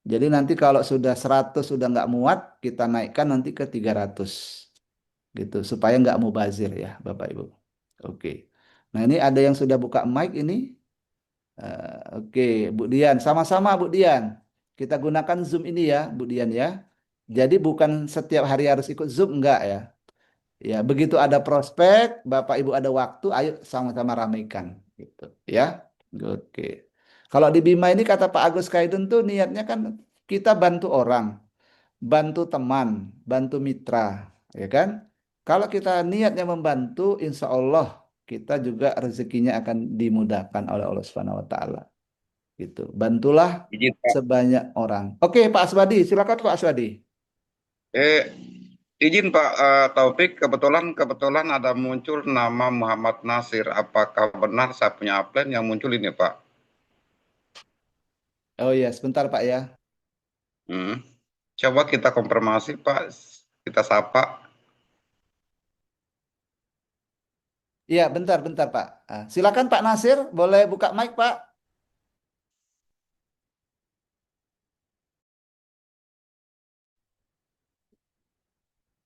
Jadi nanti kalau sudah 100 sudah nggak muat, kita naikkan nanti ke 300 gitu supaya nggak mubazir ya Bapak Ibu. Oke. Nah ini ada yang sudah buka mic ini. Oke, Bu Dian, sama-sama Bu Dian. Kita gunakan Zoom ini ya, Bu Dian ya. Jadi bukan setiap hari harus ikut Zoom enggak ya. Ya, begitu ada prospek, Bapak Ibu ada waktu, ayo sama-sama ramaikan gitu ya. Oke. Kalau di Bima ini kata Pak Agus Kaidun tuh niatnya kan kita bantu orang, bantu teman, bantu mitra, ya kan? Kalau kita niatnya membantu, insya Allah kita juga rezekinya akan dimudahkan oleh Allah Subhanahu Wa Taala. Gitu. Bantulah Izin Pak. sebanyak orang. Oke, Pak Aswadi, silakan Pak Aswadi. Eh, izin Pak Taufik, kebetulan ada muncul nama Muhammad Nasir. Apakah benar saya punya upline yang muncul ini Pak? Oh iya, sebentar Pak ya. Hmm. Coba kita konfirmasi Pak, kita sapa. Iya, bentar Pak. Silakan Pak Nasir, boleh buka mic Pak.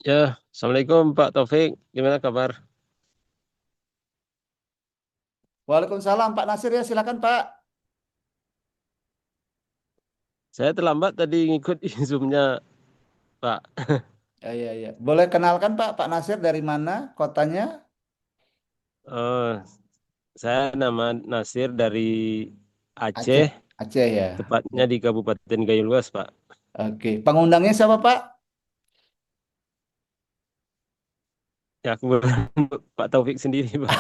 Ya, Assalamualaikum Pak Taufik. Gimana kabar? Waalaikumsalam Pak Nasir ya, silakan Pak. Saya terlambat tadi ngikut Zoom-nya, Pak. Iya, iya. Boleh kenalkan Pak Nasir dari mana kotanya? Oh, saya nama Nasir dari Aceh, Aceh. Aceh ya. tepatnya di Kabupaten Gayo Luas, Pak. Oke. Pengundangnya siapa Pak? Ya, aku Pak Taufik sendiri, Pak.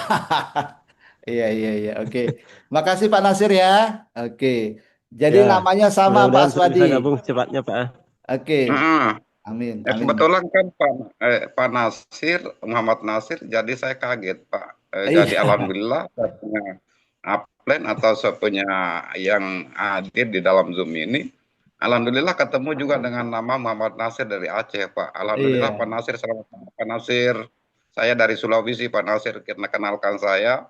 Iya, iya, iya. Oke. Makasih Pak Nasir ya. Oke. Jadi Ya, namanya sama Pak mudah-mudahan Aswadi. bisa gabung cepatnya, Pak. Oke. Amin, Ya, amin. kebetulan kan Pak Nasir, Muhammad Nasir, jadi saya kaget Pak. Jadi Iya. alhamdulillah saya punya upline atau saya punya yang hadir di dalam Zoom ini. Alhamdulillah ketemu juga dengan nama Muhammad Nasir dari Aceh Pak. Alhamdulillah Iya. Pak Nasir, selamat Pak Nasir. Saya dari Sulawesi Pak Nasir, kita kenalkan saya.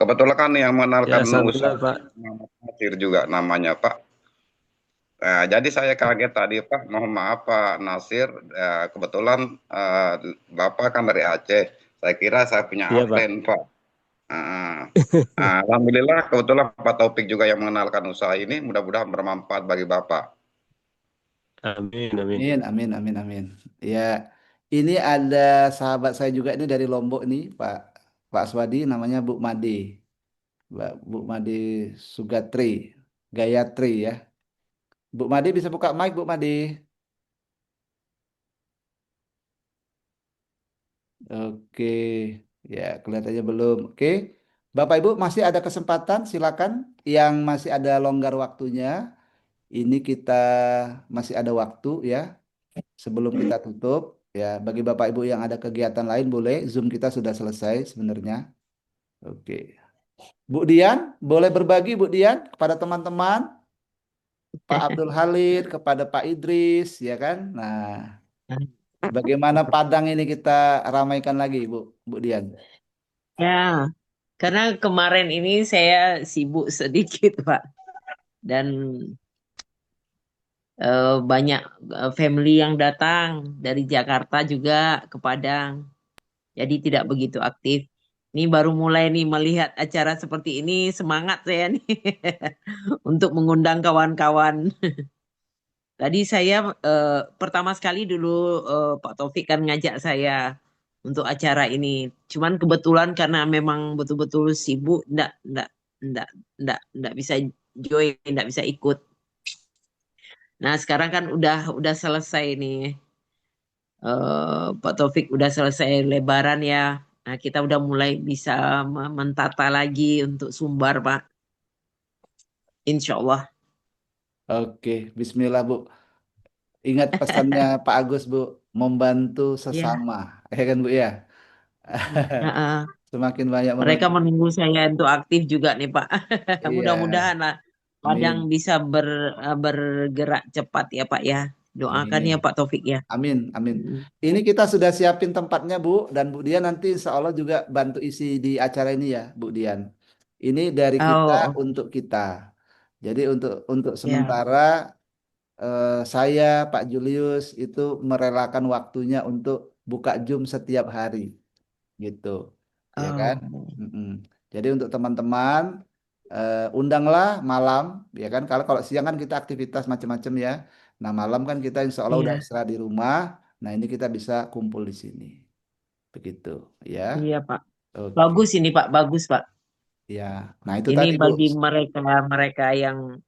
Kebetulan kan yang Ya, mengenalkan alhamdulillah, usaha Pak. Muhammad Nasir juga namanya Pak. Nah, jadi saya kaget tadi Pak, mohon maaf Pak Nasir, kebetulan Bapak kan dari Aceh, saya kira saya punya Iya, Pak. upline Pak. Ah, Alhamdulillah kebetulan Pak Taufik juga yang mengenalkan usaha ini, mudah-mudahan bermanfaat bagi Bapak. Amin, amin. Amin, amin, amin, amin. Ya, ini ada sahabat saya juga ini dari Lombok nih, Pak Swadi, namanya Bu Made, Bu Made Sugatri, Gayatri ya. Bu Made bisa buka mic, Bu Made. Oke, ya kelihatannya belum. Oke, Bapak Ibu masih ada kesempatan, silakan. Yang masih ada longgar waktunya, ini kita masih ada waktu ya. Sebelum kita tutup, ya bagi Bapak Ibu yang ada kegiatan lain boleh. Zoom kita sudah selesai sebenarnya. Oke, Bu Dian, boleh berbagi Bu Dian kepada teman-teman, Pak Abdul Halid, kepada Pak Idris, ya kan? Nah, bagaimana Padang ini kita ramaikan lagi, Bu Dian? Ya, karena kemarin ini saya sibuk sedikit, Pak. Dan banyak family yang datang dari Jakarta juga ke Padang. Jadi tidak begitu aktif. Ini baru mulai nih melihat acara seperti ini, semangat saya nih untuk mengundang kawan-kawan. Tadi saya pertama sekali dulu Pak Taufik kan ngajak saya untuk acara ini. Cuman kebetulan karena memang betul-betul sibuk, enggak bisa join, enggak bisa ikut. Nah sekarang kan udah selesai nih, Pak Taufik udah selesai Lebaran ya. Nah kita udah mulai bisa mentata lagi untuk Sumbar, Pak. Insya Allah. Oke, Bismillah Bu. Ingat pesannya Pak Agus Bu, membantu Ya, sesama, ya kan Bu ya. heeh. Semakin banyak Mereka membantu. menunggu saya untuk aktif juga nih Pak. Iya, Mudah-mudahan lah Padang amin, bisa bergerak cepat ya Pak ya. Doakan ya amin. Pak Taufik ya. Amin, amin. Mm. Ini kita sudah siapin tempatnya, Bu, dan Bu Dian nanti insya Allah juga bantu isi di acara ini ya, Bu Dian. Ini dari kita Oh, untuk kita. Jadi untuk ya. sementara saya, Pak Julius itu merelakan waktunya untuk buka Zoom setiap hari, gitu, ya kan? Oh, Mm-mm. Jadi untuk teman-teman undanglah malam, ya kan? Kalau kalau siang kan kita aktivitas macam-macam ya. Nah malam kan kita insya Allah udah iya. istirahat di rumah. Nah ini kita bisa kumpul di sini, begitu, ya. Iya Pak. Oke, Bagus ini Pak, bagus Pak. ya. Nah itu Ini tadi Bu. bagi mereka-mereka yang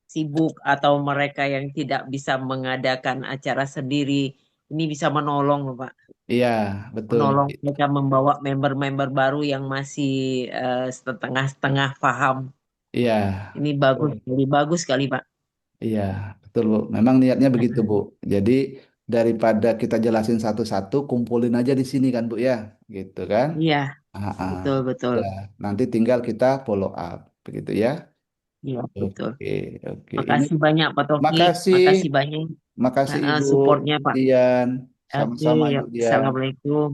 sibuk atau mereka yang tidak bisa mengadakan acara sendiri. Ini bisa menolong loh, Pak. Iya, betul. Menolong mereka membawa member-member baru yang masih setengah-setengah paham. Iya, Ini bagus sekali Pak. iya, betul Bu. Memang niatnya begitu Bu. Jadi daripada kita jelasin satu-satu, kumpulin aja di sini kan Bu ya, gitu kan? Iya, Ah, ah. betul betul. Udah. Nanti tinggal kita follow up, begitu ya. Iya, betul. Oke, oke. Ini Makasih banyak Pak Taufik. makasih, Makasih banyak makasih Ibu supportnya Pak. Dian. Oke, Sama-sama yuk. Ibu Dian. Assalamualaikum.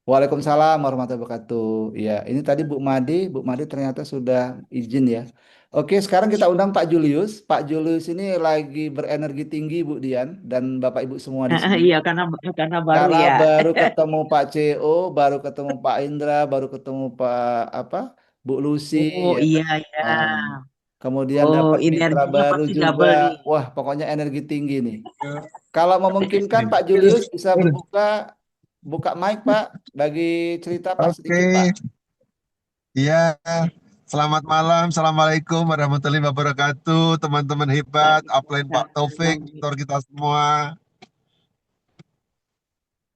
Waalaikumsalam warahmatullahi wabarakatuh. Ya, ini tadi Bu Made ternyata sudah izin ya. Oke, sekarang kita undang Pak Julius. Pak Julius ini lagi berenergi tinggi Bu Dian dan Bapak Ibu semua di sini. Iya, karena baru Karena ya. baru ketemu Pak CO, baru ketemu Pak Indra, baru ketemu Pak apa Bu Lucy, Oh ya iya kan? ya. Um, Kemudian Oh, dapat mitra energinya baru pasti juga. double nih. Wah, pokoknya energi tinggi nih. Kalau memungkinkan Pak Julius bisa buka mic Pak, bagi cerita Pak sedikit Pak. Oke, iya. Selamat malam, Assalamualaikum warahmatullahi wabarakatuh, teman-teman hebat, upline Pak Taufik, mentor kita semua.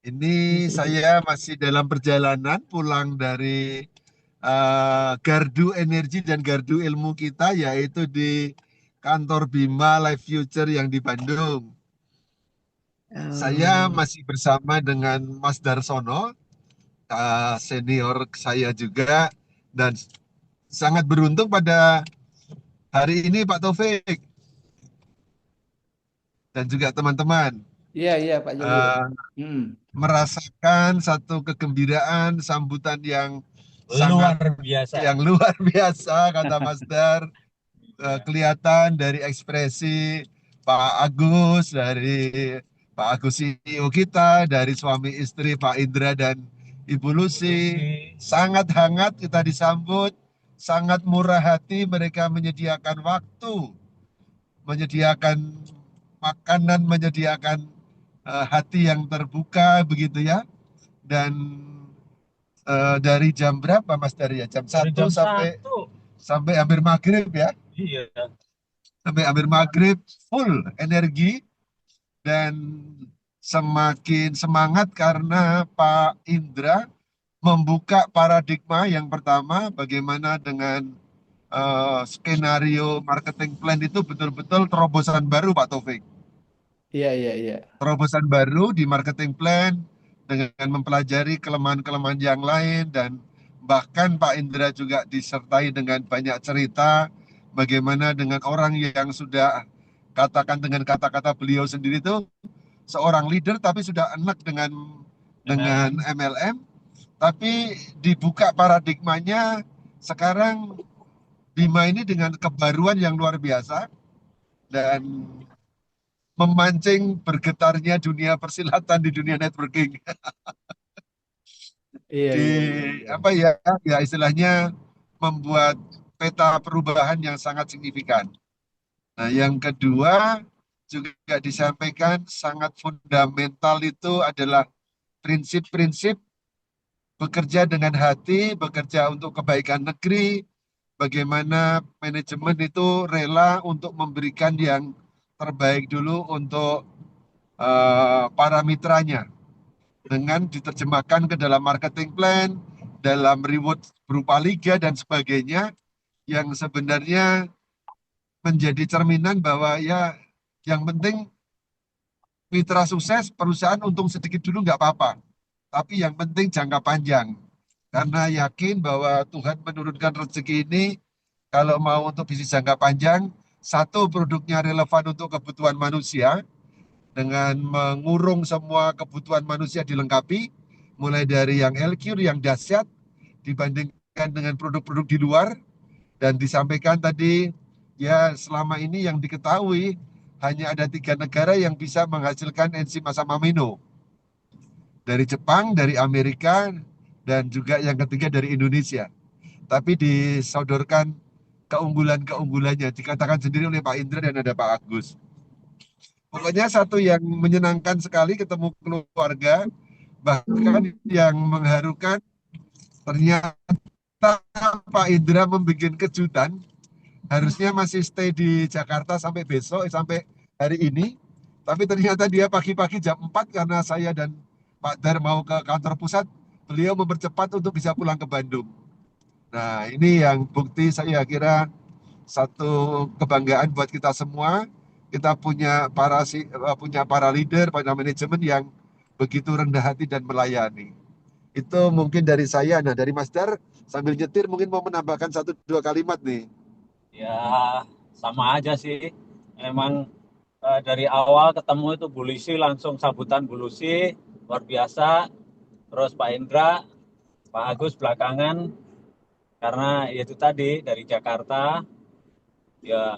Ini saya masih dalam perjalanan pulang dari gardu energi dan gardu ilmu kita, yaitu di kantor Bima Life Future yang di Bandung. Saya Oh, masih bersama dengan Mas Darsono, senior saya juga, dan sangat beruntung pada hari ini Pak Taufik dan juga teman-teman Iya, iya Pak Julius. eh, Hmm. merasakan satu kegembiraan sambutan yang sangat luar biasa kata Mas Dar. Kelihatan dari ekspresi Pak Agus, dari Pak Agus CEO kita, dari suami istri Pak Indra dan Ibu Lucy, sangat hangat kita disambut, sangat murah hati mereka menyediakan waktu, menyediakan makanan, menyediakan hati yang terbuka begitu ya. Dan dari jam berapa Mas Dari ya? Jam Dari 1 jam sampai 1. sampai hampir maghrib ya. Iya. Sampai hampir maghrib full energi dan semakin semangat karena Pak Indra membuka paradigma yang pertama bagaimana dengan skenario marketing plan itu betul-betul terobosan baru Pak Taufik. Iya, iya, iya. Terobosan baru di marketing plan dengan mempelajari kelemahan-kelemahan yang lain dan bahkan Pak Indra juga disertai dengan banyak cerita bagaimana dengan orang yang sudah katakan dengan kata-kata beliau sendiri itu seorang leader tapi sudah enak dengan MLM tapi dibuka paradigmanya sekarang Bima ini dengan kebaruan yang luar biasa dan memancing bergetarnya dunia persilatan di dunia networking Iya, di iya, iya, iya. apa ya istilahnya membuat peta perubahan yang sangat signifikan. Nah, yang kedua juga disampaikan sangat fundamental itu adalah prinsip-prinsip bekerja dengan hati, bekerja untuk kebaikan negeri, bagaimana manajemen itu rela untuk memberikan yang terbaik dulu untuk para mitranya dengan diterjemahkan ke dalam marketing plan, dalam reward berupa liga dan sebagainya yang sebenarnya menjadi cerminan bahwa ya yang penting mitra sukses perusahaan untung sedikit dulu nggak apa-apa, tapi yang penting jangka panjang. Karena yakin bahwa Tuhan menurunkan rezeki ini kalau mau untuk bisnis jangka panjang, satu produknya relevan untuk kebutuhan manusia, dengan mengurung semua kebutuhan manusia dilengkapi, mulai dari yang LQ, yang dahsyat, dibandingkan dengan produk-produk di luar, dan disampaikan tadi, ya selama ini yang diketahui, hanya ada 3 negara yang bisa menghasilkan enzim asam amino. Dari Jepang, dari Amerika, dan juga yang ketiga dari Indonesia. Tapi disodorkan keunggulan-keunggulannya, dikatakan sendiri oleh Pak Indra dan ada Pak Agus. Pokoknya satu yang menyenangkan sekali ketemu keluarga, bahkan yang mengharukan ternyata Pak Indra membuat kejutan, harusnya masih stay di Jakarta sampai besok, sampai hari ini, tapi ternyata dia pagi-pagi jam 4 karena saya dan Pak Dar mau ke kantor pusat, beliau mempercepat untuk bisa pulang ke Bandung. Nah, ini yang bukti saya kira satu kebanggaan buat kita semua. Kita punya para leader, para manajemen yang begitu rendah hati dan melayani. Itu mungkin dari saya. Nah, dari Mas Dar sambil nyetir mungkin mau menambahkan 1-2 kalimat nih. Ya, sama aja sih. Emang dari awal ketemu itu Bu Lucy langsung sambutan Bu Lucy luar biasa. Terus Pak Indra, Pak Agus belakangan karena itu tadi dari Jakarta ya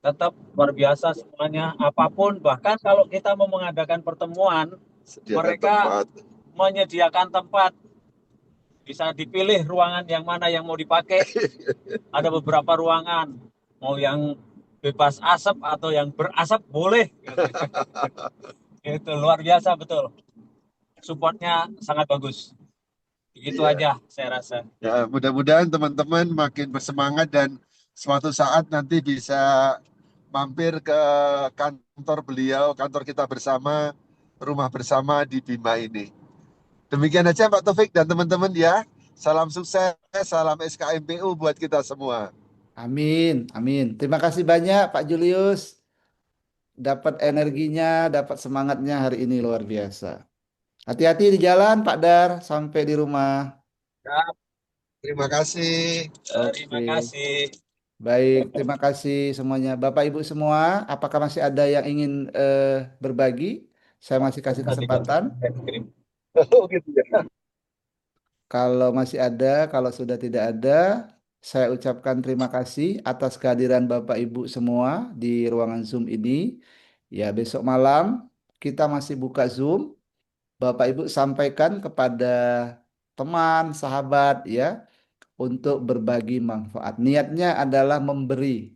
tetap luar biasa semuanya apapun bahkan kalau kita mau mengadakan pertemuan Sediakan mereka tempat. menyediakan tempat bisa dipilih ruangan yang mana yang mau dipakai ada beberapa ruangan mau yang bebas asap atau yang berasap boleh itu luar biasa betul supportnya sangat bagus itu Iya. aja saya rasa Ya, mudah-mudahan teman-teman makin bersemangat dan suatu saat nanti bisa mampir ke kantor beliau, kantor kita bersama, rumah bersama di Bima ini. Demikian aja Pak Taufik dan teman-teman ya. Salam sukses, salam SKMPU buat kita semua. Amin, amin. Terima kasih banyak Pak Julius. Dapat energinya, dapat semangatnya hari ini luar biasa. Hati-hati di jalan Pak Dar, sampai di rumah. Ya, terima kasih. terima Oke. kasih Baik, terima kasih semuanya. Bapak Ibu semua, apakah masih ada yang ingin berbagi? Saya masih kasih kesempatan. Oh gitu ya. Kalau masih ada, kalau sudah tidak ada, saya ucapkan terima kasih atas kehadiran Bapak Ibu semua di ruangan Zoom ini. Ya, besok malam kita masih buka Zoom Bapak Ibu sampaikan kepada teman, sahabat ya untuk berbagi manfaat. Niatnya adalah memberi,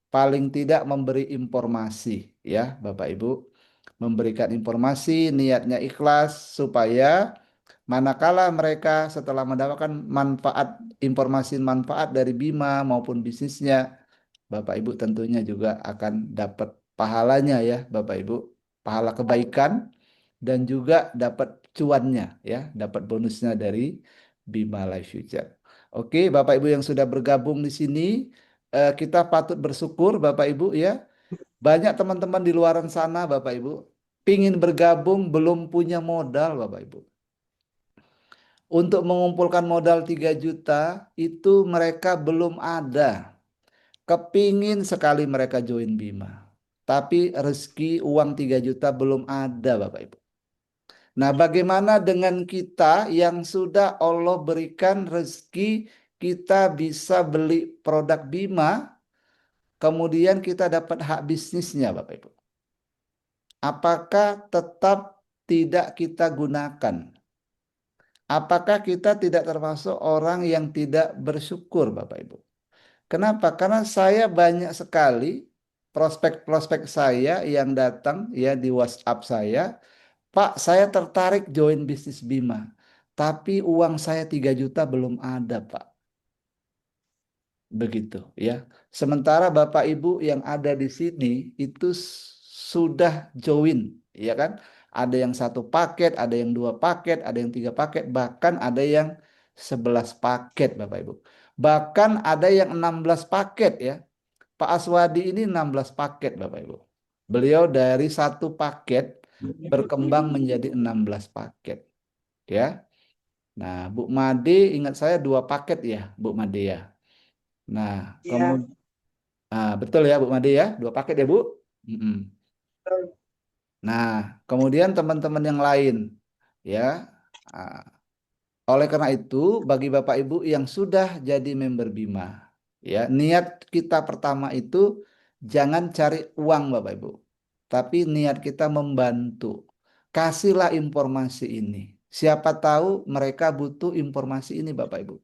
paling tidak memberi informasi ya Bapak Ibu. Memberikan informasi, niatnya ikhlas supaya manakala mereka setelah mendapatkan manfaat, informasi manfaat dari Bima maupun bisnisnya, Bapak Ibu tentunya juga akan dapat pahalanya ya Bapak Ibu, pahala kebaikan dan juga dapat cuannya ya, dapat bonusnya dari Bima Life Future. Oke, Bapak Ibu yang sudah bergabung di sini, kita patut bersyukur Bapak Ibu ya. Banyak teman-teman di luaran sana Bapak Ibu pingin bergabung belum punya modal Bapak Ibu. Untuk mengumpulkan modal 3 juta itu mereka belum ada. Kepingin sekali mereka join Bima. Tapi rezeki uang 3 juta belum ada Bapak Ibu. Nah, bagaimana dengan kita yang sudah Allah berikan rezeki, kita bisa beli produk Bima, kemudian kita dapat hak bisnisnya, Bapak Ibu. Apakah tetap tidak kita gunakan? Apakah kita tidak termasuk orang yang tidak bersyukur, Bapak Ibu? Kenapa? Karena saya banyak sekali prospek-prospek saya yang datang ya di WhatsApp saya, Pak, saya tertarik join bisnis Bima. Tapi uang saya 3 juta belum ada, Pak. Begitu ya. Sementara Bapak Ibu yang ada di sini itu sudah join, ya kan? Ada yang 1 paket, ada yang 2 paket, ada yang 3 paket, bahkan ada yang 11 paket, Bapak Ibu. Bahkan ada yang 16 paket ya. Pak Aswadi ini 16 paket, Bapak Ibu. Beliau dari 1 paket berkembang menjadi 16 paket, ya. Nah, Bu Made ingat saya 2 paket ya, Bu Made ya. Nah, kemudian betul ya Bu Made ya, 2 paket ya Bu. Mm-mm. Nah, kemudian teman-teman yang lain ya. Ah, oleh karena itu, bagi Bapak Ibu yang sudah jadi member Bima, ya, niat kita pertama itu jangan cari uang Bapak Ibu, tapi niat kita membantu. Kasihlah informasi ini. Siapa tahu mereka butuh informasi ini Bapak Ibu.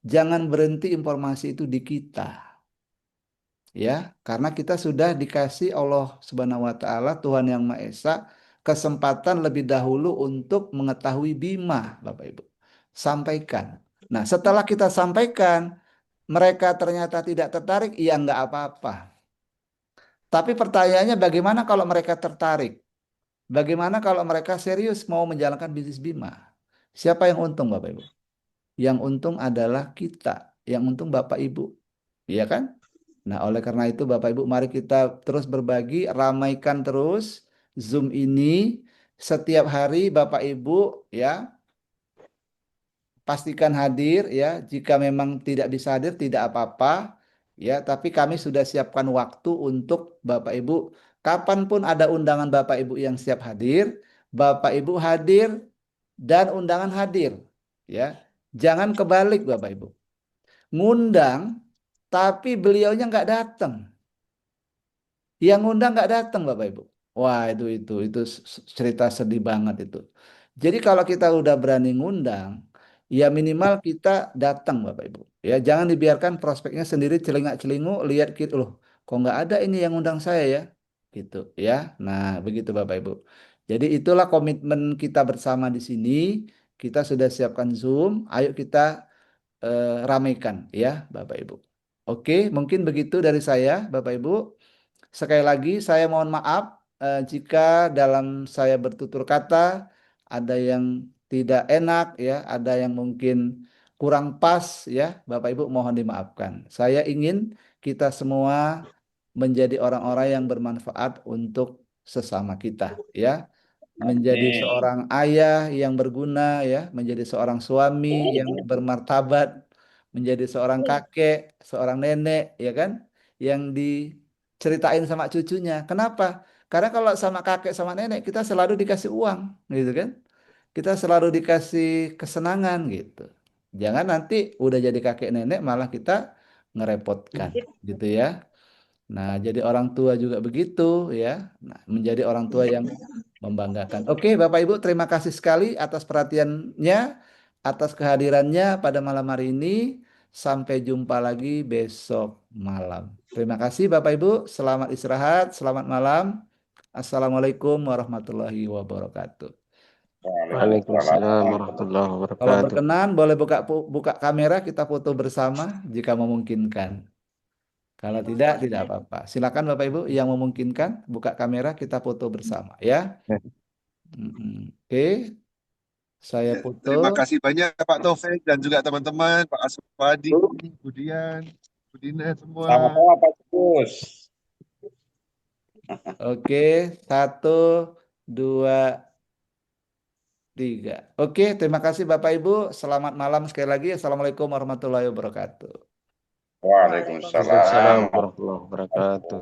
Jangan berhenti informasi itu di kita. Ya, karena kita sudah dikasih Allah Subhanahu wa taala, Tuhan yang Maha Esa, kesempatan lebih dahulu untuk mengetahui Bima, Bapak Ibu. Sampaikan. Nah, setelah kita sampaikan, mereka ternyata tidak tertarik, ya nggak apa-apa. Tapi pertanyaannya bagaimana kalau mereka tertarik? Bagaimana kalau mereka serius mau menjalankan bisnis Bima? Siapa yang untung, Bapak Ibu? Yang untung adalah kita, yang untung Bapak Ibu. Iya kan? Nah, oleh karena itu Bapak Ibu, mari kita terus berbagi, ramaikan terus Zoom ini setiap hari Bapak Ibu ya, pastikan hadir ya. Jika memang tidak bisa hadir tidak apa-apa ya, tapi kami sudah siapkan waktu untuk Bapak Ibu. Kapanpun ada undangan Bapak Ibu yang siap hadir, Bapak Ibu hadir dan undangan hadir ya. Jangan kebalik Bapak Ibu. Ngundang tapi beliaunya nggak datang. Yang ngundang nggak datang Bapak Ibu. Wah itu cerita sedih banget itu. Jadi kalau kita udah berani ngundang, ya minimal kita datang Bapak Ibu. Ya jangan dibiarkan prospeknya sendiri celingak-celinguk lihat gitu loh. Kok nggak ada ini yang ngundang saya ya, gitu ya. Nah begitu Bapak Ibu. Jadi itulah komitmen kita bersama di sini. Kita sudah siapkan Zoom. Ayo kita ramaikan ya Bapak Ibu. Oke, mungkin begitu dari saya Bapak Ibu. Sekali lagi saya mohon maaf jika dalam saya bertutur kata ada yang tidak enak ya, ada yang mungkin kurang pas ya, Bapak Ibu mohon dimaafkan. Saya ingin kita semua menjadi orang-orang yang bermanfaat untuk sesama kita ya, menjadi seorang ayah yang berguna ya, menjadi seorang suami yang bermartabat, menjadi seorang kakek, seorang nenek ya kan, yang diceritain sama cucunya. Kenapa? Karena kalau sama kakek sama nenek kita selalu dikasih uang, gitu kan? Kita selalu dikasih kesenangan gitu. Jangan nanti udah jadi kakek nenek malah kita ngerepotkan, gitu ya. Nah, jadi orang tua juga begitu ya. Nah, menjadi orang tua yang membanggakan. Oke, Bapak Ibu, terima kasih sekali atas perhatiannya, atas kehadirannya pada malam hari ini. Sampai jumpa lagi besok malam. Terima kasih Bapak Ibu, selamat istirahat, selamat malam. Assalamualaikum warahmatullahi wabarakatuh. Waalaikumsalam warahmatullahi Kalau wabarakatuh. berkenan boleh buka kamera, kita foto bersama jika memungkinkan. Kalau tidak apa-apa. Silakan Bapak Ibu yang memungkinkan buka kamera, kita foto bersama ya. Oke, saya Terima foto. kasih banyak Pak Taufik dan juga teman-teman, Pak Aswadi, Budian, Budina semua. Sama-sama Pak Gus. Oke, 1, 2, 3. Oke, terima kasih Bapak Ibu. Selamat malam sekali lagi. Assalamualaikum warahmatullahi wabarakatuh. Waalaikumsalam. Waalaikumsalam warahmatullahi wabarakatuh.